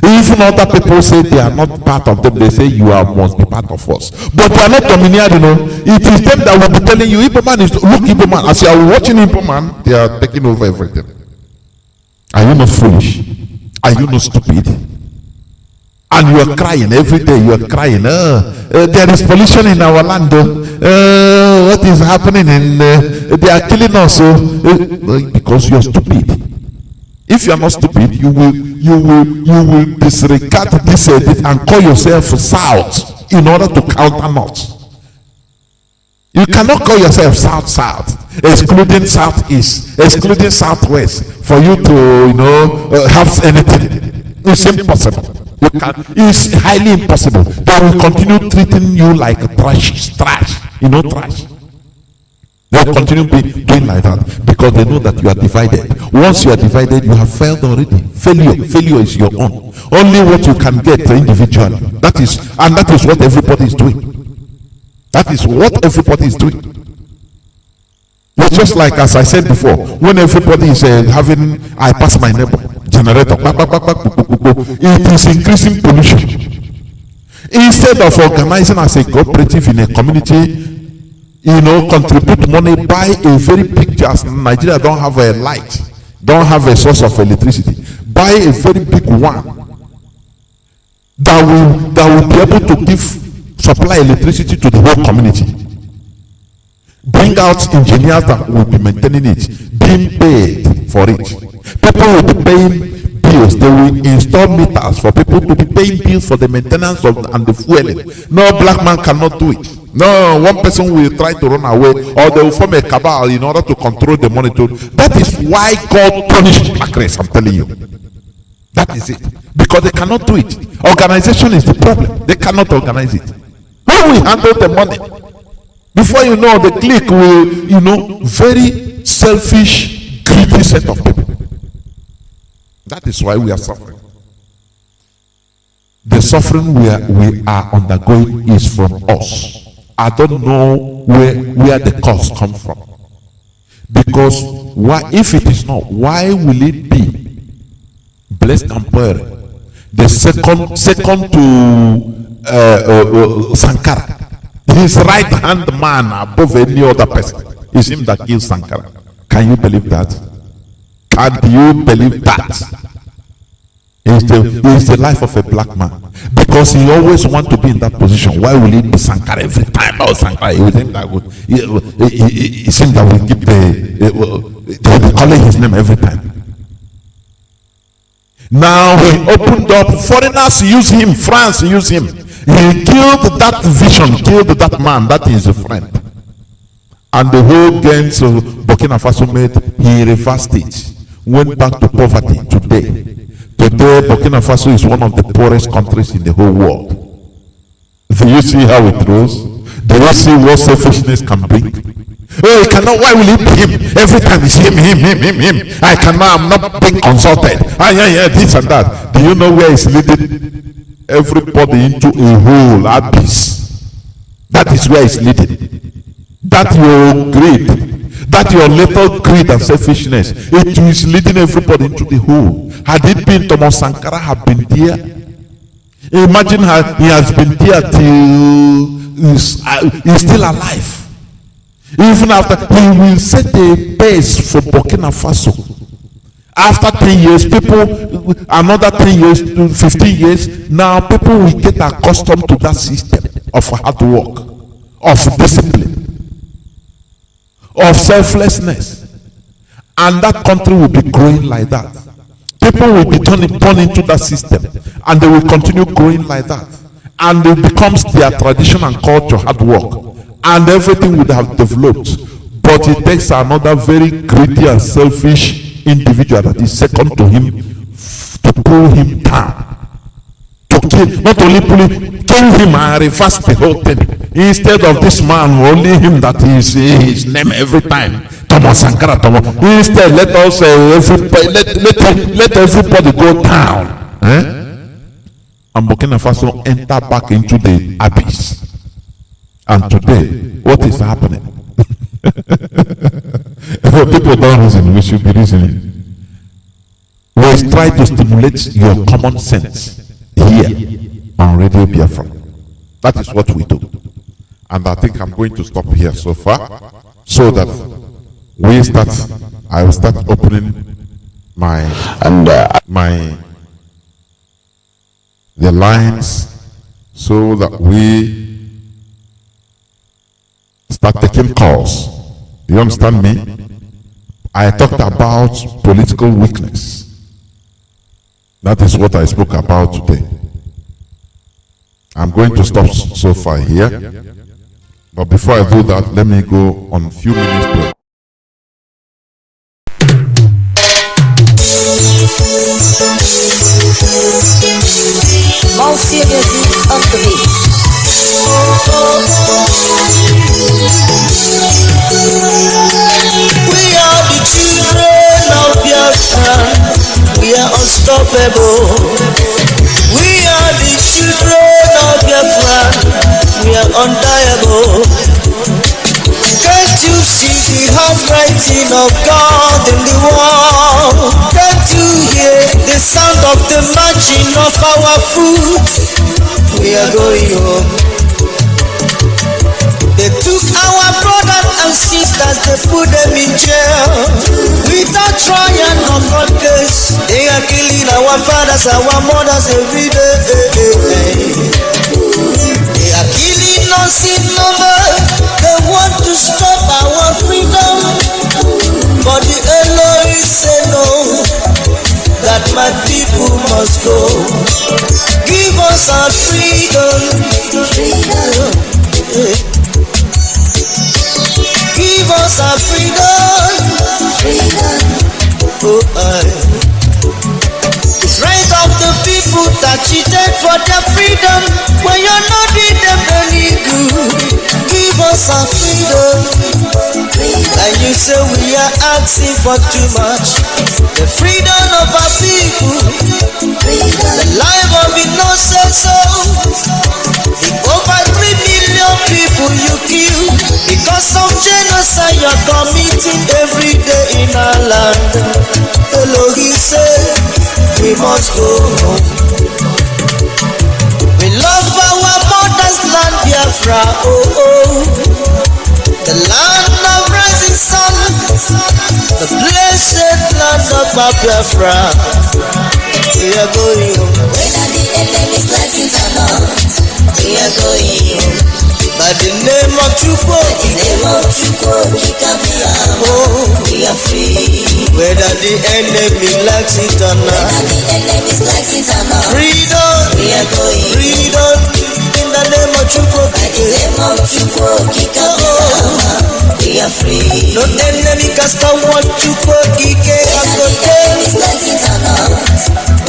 Even other people say they are not part of them, they say you must be part of us. But they are not domineering, you know. It is them that will be telling you, Ipob man is, look, Ipob man. As you are watching Ipob man, they are taking over everything. Are you not foolish? Are you not stupid? And you are crying every day. You are crying. There is pollution in our land. What is happening? They are killing us. Because you are stupid. If you are not stupid, you will disregard this and call yourself South in order to counter North. You cannot call yourself South, excluding Southeast, excluding Southwest, for you to have anything. It's impossible. It's highly impossible. They will continue treating you like trash. Trash. They will continue doing like that because they know that you are divided. Once you are divided, you have failed already. Failure is your own. Only what you can get individually. That is what everybody is doing. That is what everybody is doing. It's just like, as I said before, when everybody is having, I pass my neighbor generator, it is increasing pollution. Instead of organizing as a cooperative in a community, contribute money, buy a very big gas. Nigeria don't have a light, don't have a source of electricity. Buy a very big one that will be able to supply electricity to the whole community. Bring out engineers that will be maintaining it, being paid for it. People will be paying bills. They will install meters for people to be paying bills for the maintenance and the fueling. No black man cannot do it. No, one person will try to run away, or they will form a cabal in order to control the money. That is why God punished black race. I'm telling you. That is it. Because they cannot do it. Organization is the problem. They cannot organize it. How will we handle the money? Before you know, the clique will, very selfish, greedy set of people. That is why we are suffering. The suffering we are undergoing is from us. I don't know where the cause comes from. Because if it is not, why will it be Blessed Compared, the second to Sankara? His right hand man above any other person is him that kills Sankara. Can you believe that? Can you believe that? It's the life of a black man, because he always wants to be in that position. Why will it be Sankara every time? Oh, Sankara, it seems that we keep they calling his name every time. Now he opened up, foreigners use him, France use him. He killed that vision, killed that man, that is a friend. And the whole gangs of Burkina Faso made, he reversed it, went back to poverty. Today, Burkina Faso is one of the poorest countries in the whole world. Do you see how it goes? Do you see what selfishness can bring? Oh, he cannot, why will it be him? Every time it's him. I cannot, I'm not being consulted. Yeah, this and that. Do you know where it's leading everybody into a whole abyss? That is where it's leading. That your greed, that your little greed and selfishness, it is leading everybody into the hole. Had it been Thomas Sankara had been there, imagine how he has been there till he's still alive. Even after, he will set a pace for Burkina Faso. After 10 years, people, another 10 years, 15 years, now people will get accustomed to that system of hard work, of discipline, of selflessness. And that country will be growing like that. People will be turned into that system, and they will continue growing like that. And it becomes their tradition and culture, hard work. And everything would have developed. But it takes another very greedy and selfish individual that is second to him to pull him down, to kill, not only kill him and reverse the whole thing. Instead of this man, only him that is his name every time, Thomas Sankara. Instead, let us let everybody go down, and Burkina Faso enter back into the abyss. And today, what is happening? People don't reason. We should be reasoning. We try to stimulate your common sense here on Radio Biafra. That is what we do. And I think I'm going to stop here so far, so that I will start opening the lines, so that we start taking calls. You understand me? I talked about political weakness. That is what I spoke about today. I'm going to stop so far here. But before I do that, let me go on a few minutes break. More seriously on the beat. unstoppable. We are the children of Biafra. We are undeniable. Can't you see the handwriting of God in the wall? Can't you hear the sound of the marching of our foot? We are going home. They took our brothers and sisters, they put them in jail. Without trial or court case, they are killing our fathers, our mothers every day. They are killing us in number. They want to stop our freedom, but the Elohim say no, that my people must go. Give us our freedom. Give us our freedom. It's right of the people that cheated for their freedom. When you're not doing them any good, give us our freedom. And you say we are asking for too much. The freedom of our people, the life of innocent souls. The over 3 million people you kill because of genocide you're committing every day in our land. Elohim said we must go home. We love our mother's land, Biafra, oh oh. The land of rising sun, the blessed land of our Biafra. We are going home. Whether the enemy's blessings or not, we are going home. By the name of Chukwu, In the name of Chukwu, we are free. whether the enemy likes it or not. Whether the enemy's blessings or not, Freedom, we are going home. freedom, in the name of Chukwu. By the name of Chukwu, we are free. No enemy can stop what Chukwu Ike has Whether the enemy's blessings or not,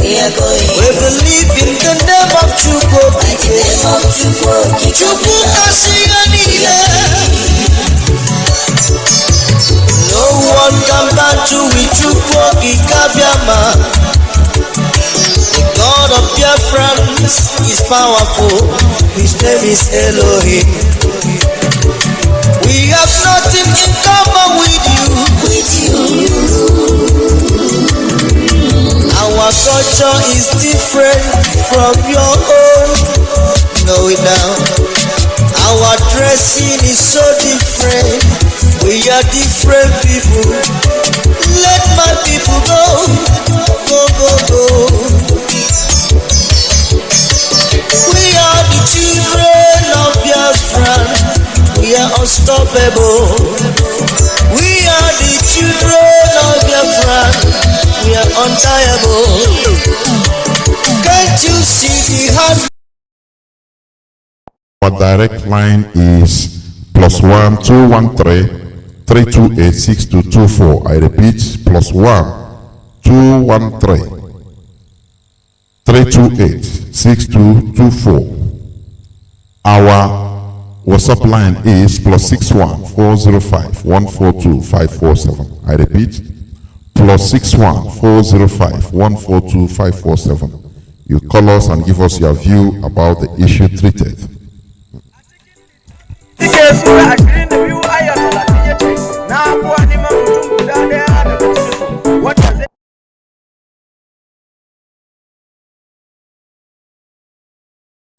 we are going We home. believe in the name of Chukwu By the name of Chukwu, Chukwu Asiyanile. No one can battle with Chukwu Ikabiama. The God of Biafra is powerful. His name is Elohim. We have nothing in common with you. Our culture is different from your own. Know it now. Our dressing is so different. We are different people. Let my people go. Go, go, go. We are the children of Biafra. We are unstoppable. We are the children of Biafra. We are untiable. Can't you see the heart? Our direct line is +1 213 328 6224. I repeat, +1 213 328 6224. Our WhatsApp line is +61 405 142 547. I repeat, +61 405 142 547. You call us and give us your view about the issue treated.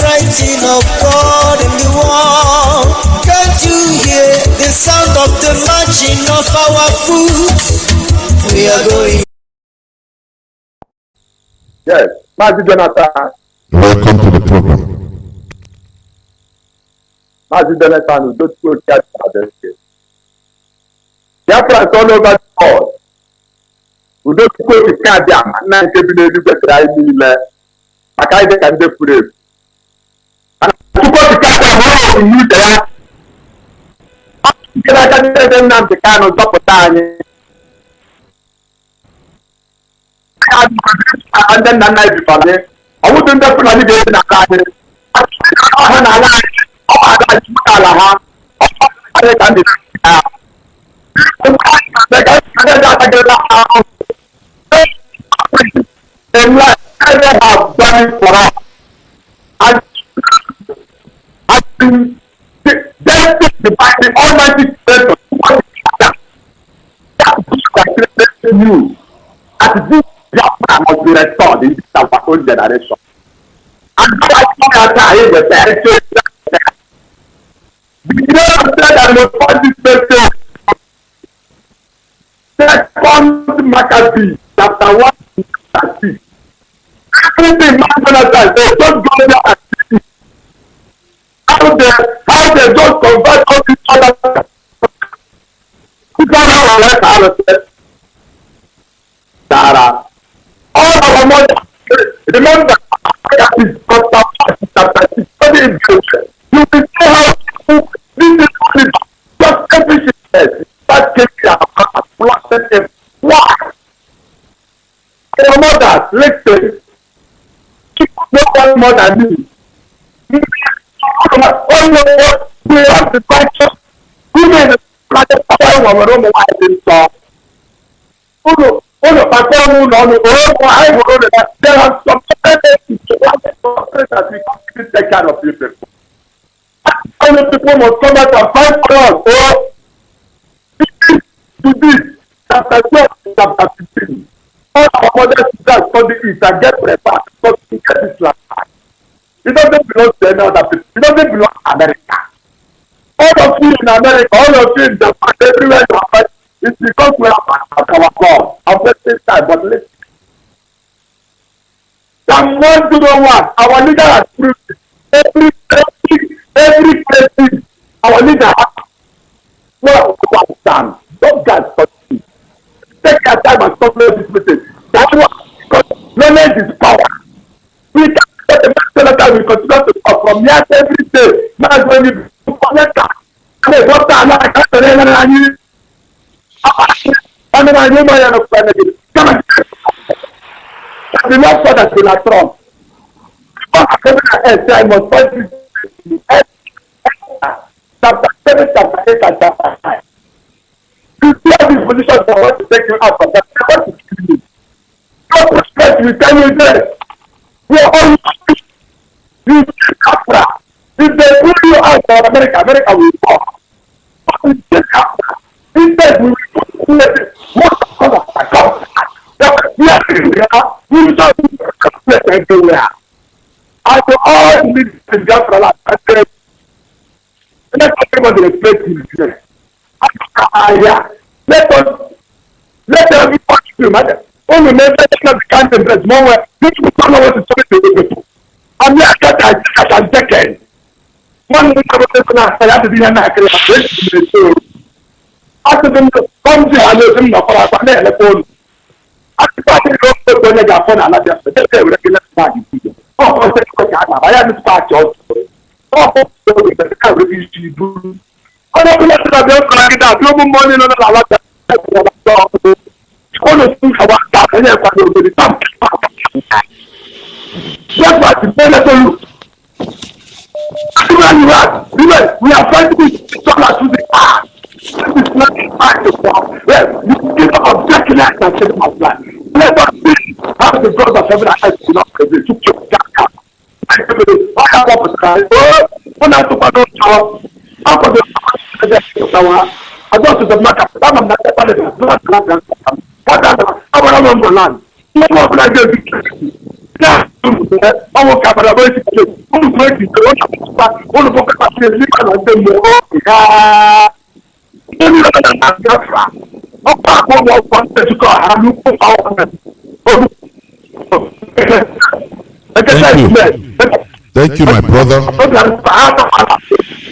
Writing of God in the wall. Can't you hear the sound of the marching of our foot? We are going. Yes, Mazi Johnathan. Welcome to the program. Mazi Johnathan, who don't go catch others. Biafra all over the world. Who don't go to catch them. And now they be able to try me. I can't get them for it. And to go to catch them, how do you do that? Can I tell them now the kind of top of time? And then I be funny. I wouldn't definitely get in a car. I fight for us. And has been destined by the Almighty Creator. That which created you. And this Biafra must be restored in this our own generation. And so I think that I was the because that I was on this message. Second Maccabees, chapter 1 to 6. Everything Johnathan, they just go there and see how they just convert all these other all our money. Remember, that is chapter 6. You will see how this is just everything that takes care of. Why? Your mother, listen. She no one more than me. Oh, we have the culture. Women, like the power woman, don't know why I didn't talk. There are some tendencies to that we can take care of people. Only people must come out and fight for us. Oh, do this. Chapter 12, chapter 15. All our mothers that study it and get prepared because we get this land. It doesn't belong to any other people. It doesn't belong to America. All of you in America, all of you in Japan, everywhere you are, it's because we are at our God. I'm wasting time, but listen. Psalm 101, our leader has proved it. Every place, our leader has well understand. Don't get touch it. Take your time and stop this message. That's what, because knowledge is power. We can get the message that we continue to talk from here every day. Now when you connect that, and what time I can't tell you. And then I remember you know, come on. The Lord said that in a Trump. I must find this chapter 7, chapter 8, and chapter 9. You see how this position for what to take you out from that. What to kill you. No respect, we tell you this. We are all you Biafra. If they pull you out from America, America will fall. But we take Biafra. Instead, we will let it. What the fuck? We will not be everywhere. I will all live in Biafra. I said, let everybody respect him here. Let everybody do matter. Only never the kind of dress more where people don't know what to say to people. I'm not that I can take it. One week I have to be an actor. After them, come to our team for our phone. After the go to the phone, and I just say, regular party. Oh, I have this party also. Oh, the car refused do. I don't let it out. No more money, no matter what. All the things about that, and then what will be done. That's what the better look. We are fighting with dollars to the art. This is not a fight of war. Well, you give up objecting that and say about that. Let us see how the God of heaven and earth will not prevail to keep that up. I have a purpose. Oh, when I took my daughter, after the I go to the market. I'm not the what I remember land. What was I going to do? Yeah, I will cover the basic. Who's going to go to one of the people and then more? Thank you, my brother.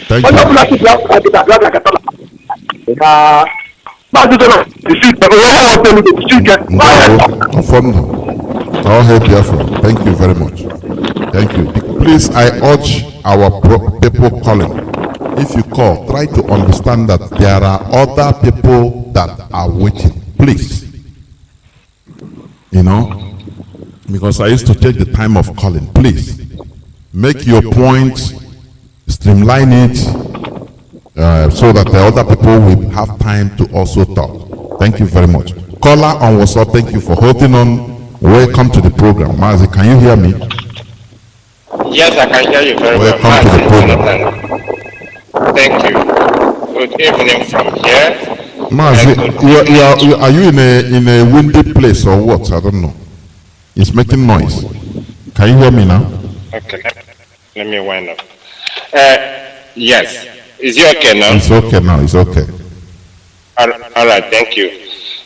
Thank you. All hail Biafra. Thank you very much. Thank you. Please, I urge our people calling. If you call, try to understand that there are other people that are waiting. Please. You know, because I used to take the time of calling. Please, make your point, streamline it, so that the other people will have time to also talk. Thank you very much. Caller on WhatsApp, thank you for holding on. Welcome to the program. Mazi, can you hear me? Yes, I can hear you very well. Welcome to the program. Jonathan. Thank you. Good evening from here. Mazi, are you in a windy place or what? I don't know. It's making noise. Can you hear me now? Okay, let me wind up. Yes. Is it okay now? It's okay now. It's okay. All right, thank you.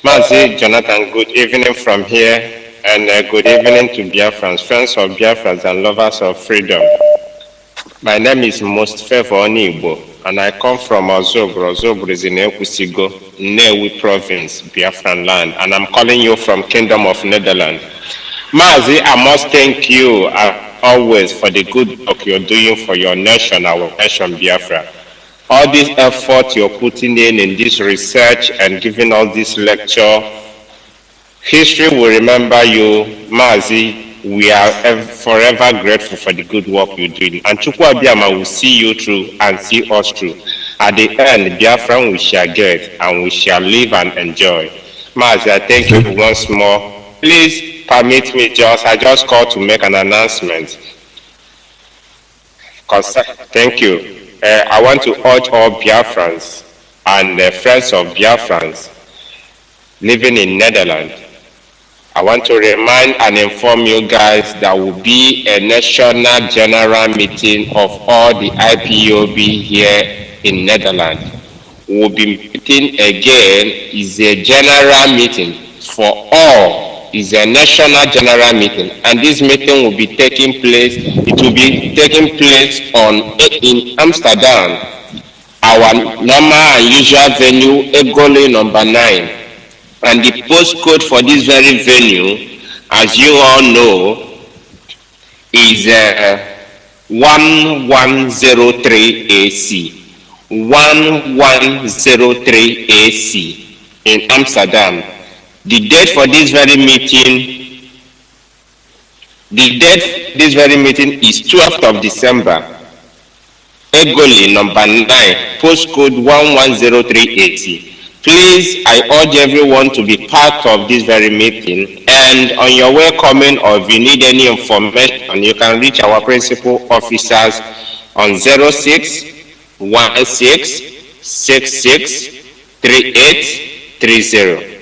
Mazi, Johnathan, good evening from here. And good evening to Biafrans, friends of Biafrans and lovers of freedom. My name is Most Favor Onigbo, and I come from Ozobro. Ozobro is in Ekusigo, Newi province, Biafran land, and I'm calling you from Kingdom of Netherlands. Mazi, I must thank you always for the good work you're doing for your nation, our nation, Biafra. All this effort you're putting in this research and giving all this lecture, history will remember you, Mazi. We are forever grateful for the good work you're doing. And Chukwu Abiyama will see you through and see us through. At the end, Biafran we shall get and we shall live and enjoy. Mazi, I thank you once more. Please permit me I just called to make an announcement. Thank you. I want to urge all Biafrans and friends of Biafrans living in Netherlands. I want to remind and inform you guys there will be a national general meeting of all the IPOB here in Netherlands. We'll be meeting again. It's a general meeting for all. It's a national general meeting, and this meeting will be taking place. It will be taking place in Amsterdam, our normal and usual venue, Egoli number 9. And the postcode for this very venue, as you all know, is 1103AC. 1103AC in Amsterdam. The date for this very meeting, is 12th of December. Egoli number 9, postcode 1103AC. Please, I urge everyone to be part of this very meeting, and on your way coming or if you need any information, you can reach our principal officers on 0616663830.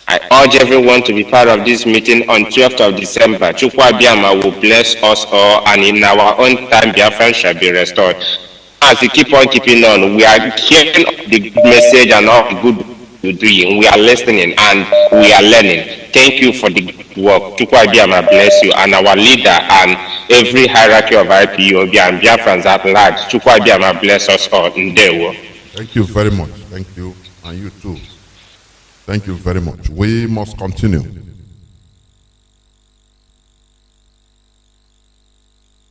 I urge everyone to be part of this meeting on 12th of December. Chukwu Abiyama will bless us all, and in our own time, Biafra shall be restored. As we keep on keeping on, we are hearing the good message and all the good you're doing. We are listening and we are learning. Thank you for the good work. Chukwu Abiyama bless you, and our leader and every hierarchy of IPOB and Biafrans at large. Chukwu Abiyama bless us all. Thank you very much. Thank you, and you too. Thank you very much. We must continue.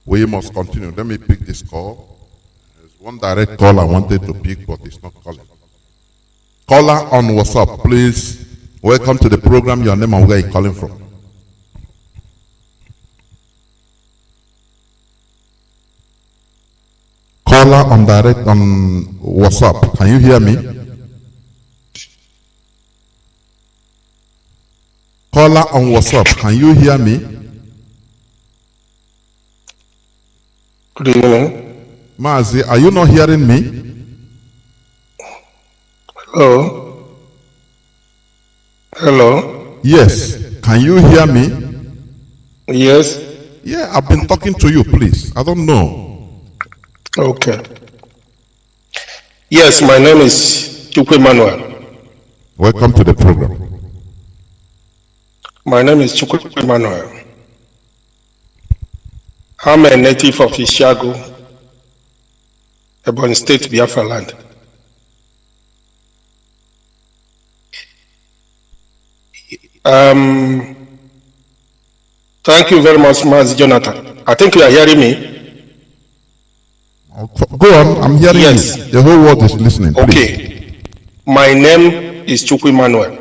We must continue. Let me pick this call. There's one direct call I wanted to pick, but it's not calling. Caller on WhatsApp, please. Welcome to the program. Your name and where you're calling from. Caller on direct on WhatsApp. Can you hear me? Caller on WhatsApp. Can you hear me? Good evening. Mazi, are you not hearing me? Hello? Hello? Yes. Can you hear me? Yes. Yeah, I've been talking to you, please. I don't know. Okay. Yes, my name is Chukwu Emmanuel. Welcome to the program. My name is Chukwu Emmanuel. I'm a native of Ishago, Ebonyi State, Biafra land. Thank you very much, Mazi Johnathan. I think you are hearing me. Go on, I'm hearing you. The whole world is listening. Please. Okay. My name is Chukwu Emmanuel.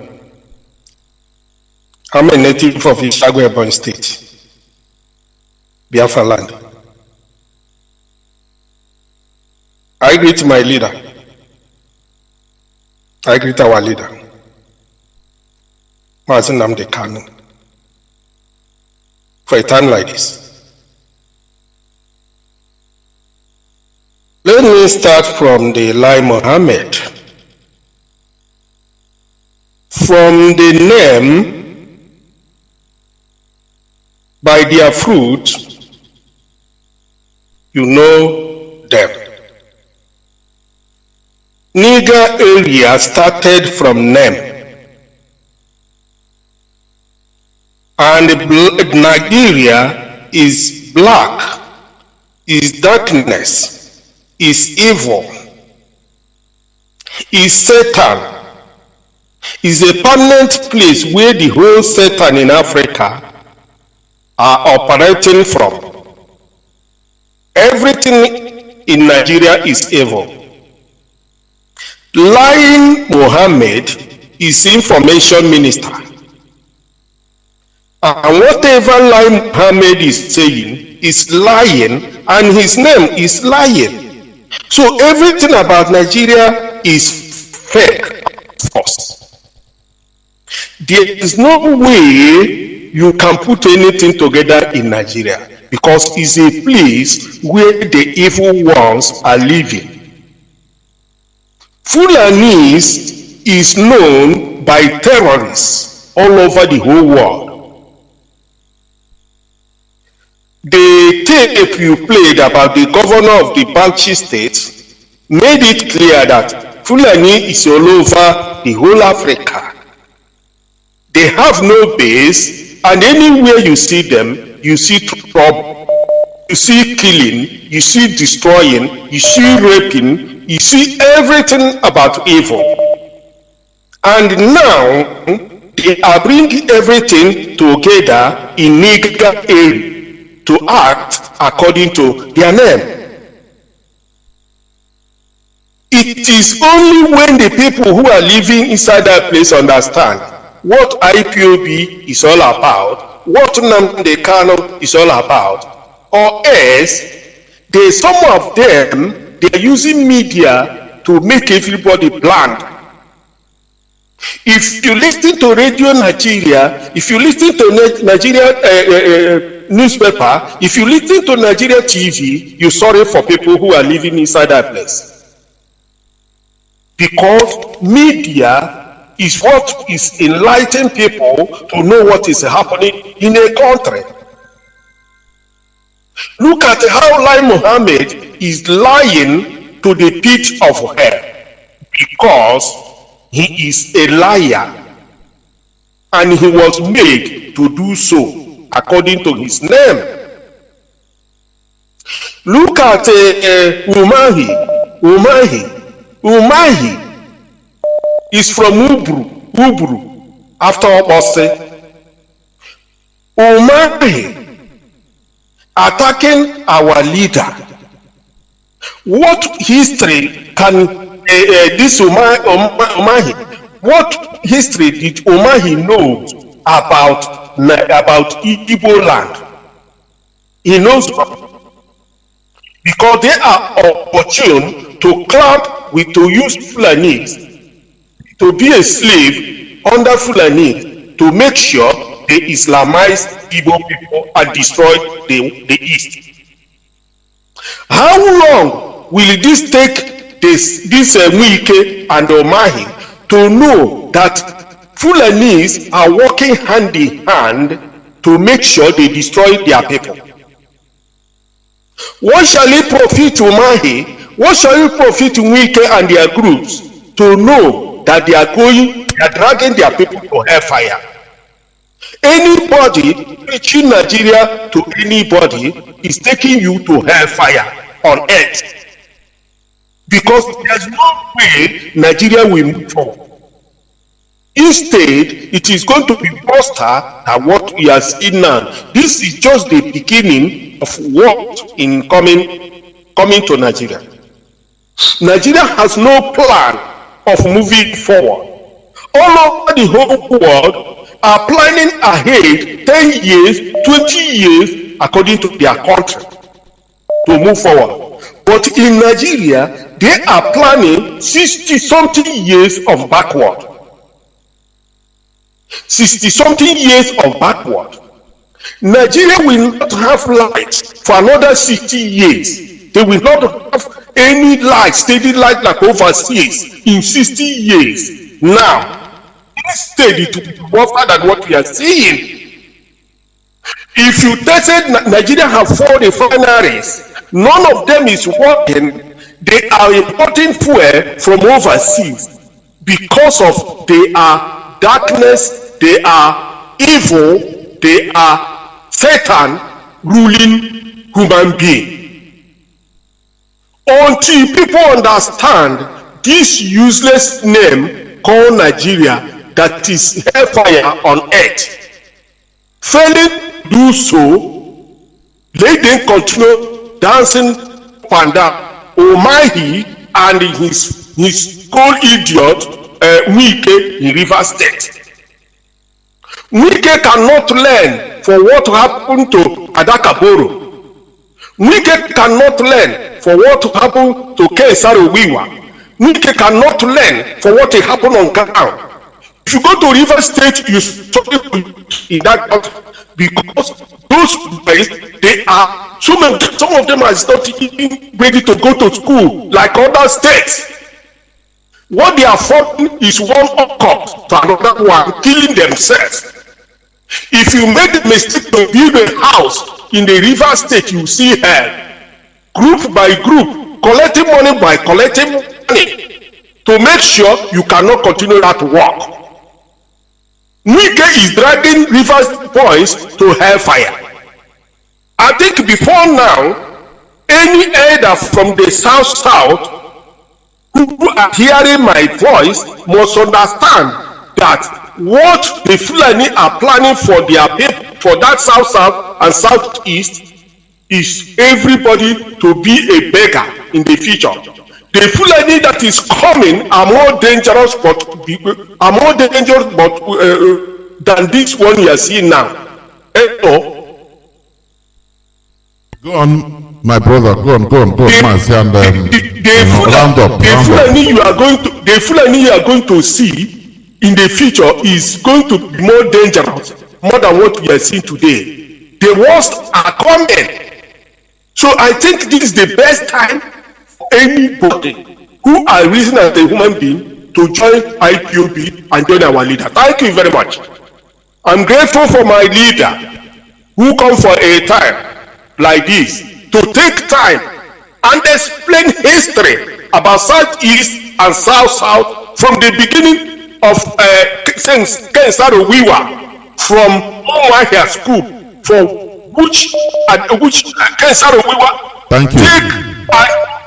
I'm a native of Ishago, Ebonyi State, Biafra land. I greet my leader. I greet our leader, Mazi Nnamdi Kanu. For a time like this, Let me start from the Lai Mohammed. From the name, by their fruit, you know them. Niger area started from name. And Nigeria is black, is darkness, is evil, is Satan, is a permanent place where the whole Satan in Africa are operating from. Everything in Nigeria is evil. Lying Mohammed is information minister. And whatever Lai Mohammed is saying is lying, and his name is lying. So everything about Nigeria is fake, false. There is no way you can put anything together in Nigeria, because it's a place where the evil ones are living. Fulanese is known by terrorists all over the whole world. The tape you played about the governor of the Bauchi state made it clear that Fulani is all over the whole Africa. They have no base, and anywhere you see them, you see trouble, you see killing, you see destroying, you see raping, you see everything about evil. And now they are bringing everything together in Niger area to act according to their name. It is only when the people who are living inside that place understand what IPOB is all about, what Nnamdi Kanu is all about, or else some of them, they are using media to make everybody blind. If you listen to Radio Nigeria, if you listen to Nigeria newspaper, if you listen to Nigeria TV, you're sorry for people who are living inside that place. Because media is what is enlightening people to know what is happening in a country. Look at how Lai Mohammed is lying to the pit of hell, because he is a liar, and he was made to do so according to his name. Look at Umahi. Umahi is from Ubru, after Obose. Umahi attacking our leader. What history can this Umahi, what history did Umahi know about Igbo land? He knows, because they are opportune to club with, to use Fulanese, to be a slave under Fulanese, to make sure they Islamize Igbo people and destroy the East. How long will this take this Wike and Umahi to know that Fulanese are working hand in hand to make sure they destroy their people? What shall it profit Umahi? What shall it profit Wike and their groups to know that they are dragging their people to hellfire? Anybody preaching Nigeria to anybody is taking you to hellfire on earth, because there's no way Nigeria will move forward. Instead, it is going to be worse than what we are seeing now. This is just the beginning of what in coming to Nigeria. Nigeria has no plan of moving forward. All over the whole world are planning ahead 10 years, 20 years, according to their country, to move forward. But in Nigeria, they are planning 60-something years of backward. 60-something years of backward. Nigeria will not have light for another 60 years. They will not have any light, steady light like overseas in 60 years. Now, instead it will be rougher than what we are seeing. If you tested Nigeria have 4 refineries, none of them is working. They are importing fuel from overseas because of they are darkness, they are evil, they are Satan ruling human being. Until people understand this useless name called Nigeria, that is hellfire on earth, failing do so, they then continue dancing panda Omahi and his old idiot Wike in Rivers State. Wike cannot learn for what happened to Adakaboro. Wike cannot learn for what happened to Kesarowiwa. Wike cannot learn for what happened on ground. If you go to Rivers State, you struggle in that because those boys, they are some of them are not even ready to go to school like other states. What they are fighting is one occult to another one, killing themselves. If you make the mistake to build a house in the River State, you see hell. Group by group, collecting money by collecting money to make sure you cannot continue that work. Wike is dragging Rivers boys to hellfire. I think before now, any elder from the south who are hearing my voice must understand that what the Fulani are planning for their people, for that south and southeast, is everybody to be a beggar in the future. The Fulani that is coming are more dangerous, than this one you are seeing now. Go on, my brother. Go on, Mazi, and round up. The Fulani you are going to see in the future is going to be more dangerous, more than what we are seeing today. The worst are coming. So I think this is the best time for anybody who are reasoning as a human being to join IPOB and join our leader. Thank you very much. I'm grateful for my leader who come for a time like this to take time and explain history about Southeast and South from the beginning of Kensaro Wiwa from Omahia School, from which Kensaro Wiwa take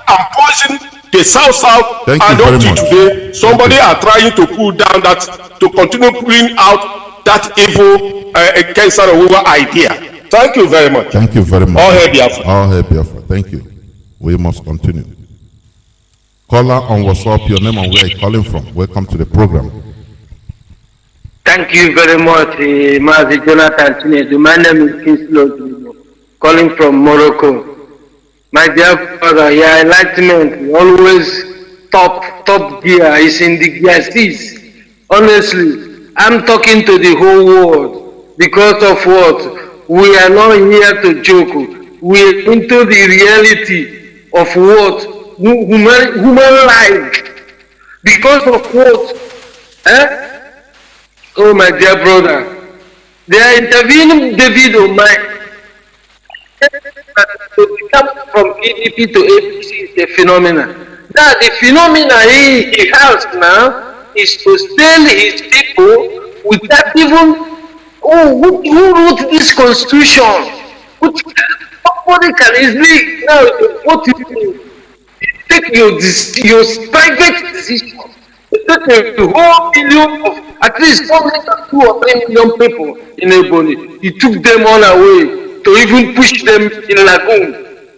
and poison the South and up to today somebody are trying to pull down that, to continue pulling out that evil Kensaro Wiwa idea. Thank you very much. Thank you very much. All hail Biafra. All hail Biafra. Thank you. We must continue. Caller on WhatsApp, your name and where you're calling from. Welcome to the program. Thank you very much, Mazi, Johnathan, Chinedu. My name is Kinslow, calling from Morocco. My dear brother, your enlightenment always top gear is in the gear 6. Honestly, I'm talking to the whole world because of what? We are not here to joke. We are into the reality of what? Human life. Because of what? Oh my dear brother. They are intervening David on my to come from PDP to APC is a phenomenon. Now the phenomenon he has now is to sell his people without even who wrote this constitution? Nobody can easily now vote you take your private decision. You take a whole million of at least 2 or 3 million people in Ebony. You took them all away to even push them in Lagoon.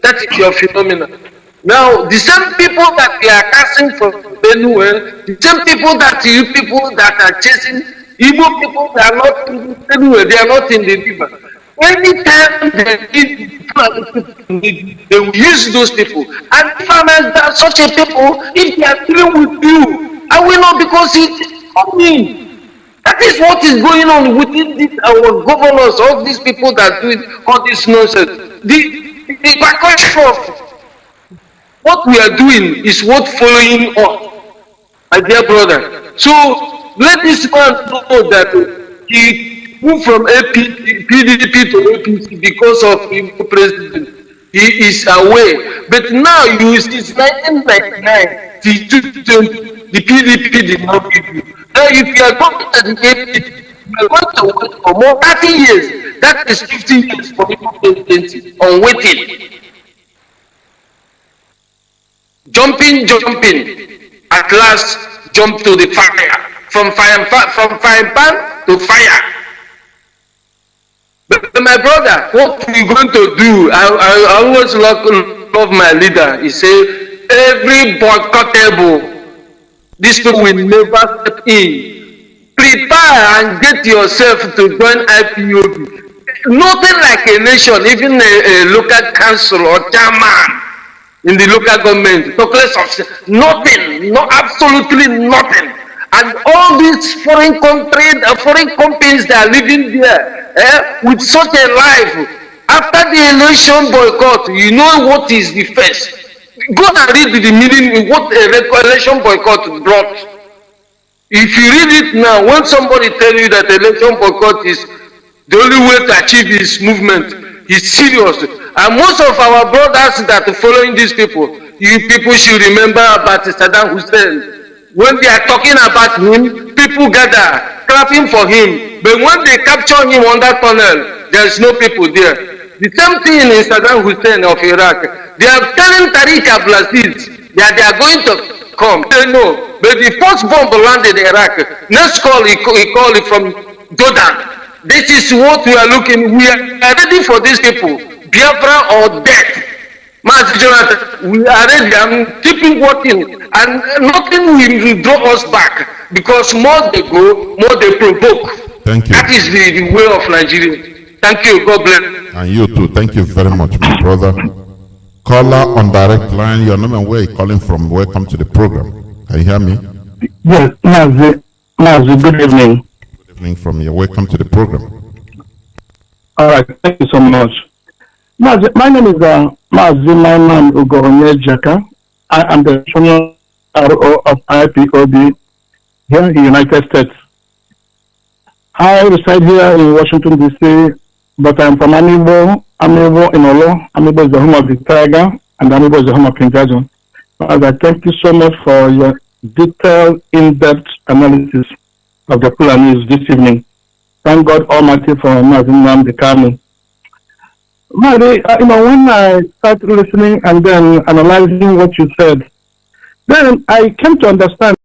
That is your phenomenon. Now, the same people that they are casting from Benue, the same people that you people that are chasing Igbo people, they are not anywhere, they are not in the river. Anytime they will use those people. And if I'm as such a people, if they are dealing with you, I will not, because it's coming. That is what is going on within this, our governors, all these people that do all this nonsense. The backwash what we are doing is what following us, my dear brother. So let this man know that he moved from PDP to APC because of the president. He is aware. But now you see, since 1999, the PDP did not give you. Now if you are going to the APC, you are going to wait for more 30 years. That is 50 years for people presidency on waiting. Jumping, at last jump to the fire. From frying pan to fire. But my brother, what we're going to do, I always love my leader. He say, every boycottable, these people will never step in. Prepare and get yourself to join IPOB. Nothing like a nation, even a local council or chairman in the local government, nothing, no, absolutely nothing. And all these foreign companies that are living there with such a life, after the election boycott, you know what is the first. Go and read the meaning, what a election boycott brought. If you read it now, when somebody tell you that election boycott is the only way to achieve his movement, he's serious. And most of our brothers that are following these people, you people should remember about Saddam Hussein. When they are talking about him, people gather, clapping for him. But when they capture him on that tunnel, there is no people there. The same thing in Saddam Hussein of Iraq. They are telling Tariq Abdulaziz that they are going to come. They know. But the first bomb landed in Iraq. Next call, he called it from Jordan. This is what we are looking. We are ready for these people. Biafra or death. Mazi Johnathan, we are ready. I'm keeping working, and nothing will draw us back, because more they go, more they provoke. Thank you. That is the way of Nigeria. Thank you. God bless. And you too. Thank you very much, my brother. Caller on direct line. Your name and where you calling from? Welcome to the program. Can you hear me? Yes, Mazi, good evening. Good evening from here. Welcome to the program. All right, thank you so much. Mazi, my name is Mazi Maiman Ugoronye Jaka. I am the national RO of IPOB here in the United States. I reside here in Washington, D.C., but I'm from Amibo in Olo. Amibo is the home of the tiger, and Amibo is the home of King Jason. I thank you so much for your detailed, in-depth analysis of the Fulanis this evening. Thank God Almighty for Mazi Nnamdi Kanu. Mazi, when I started listening and then analyzing what you said, then I came to understand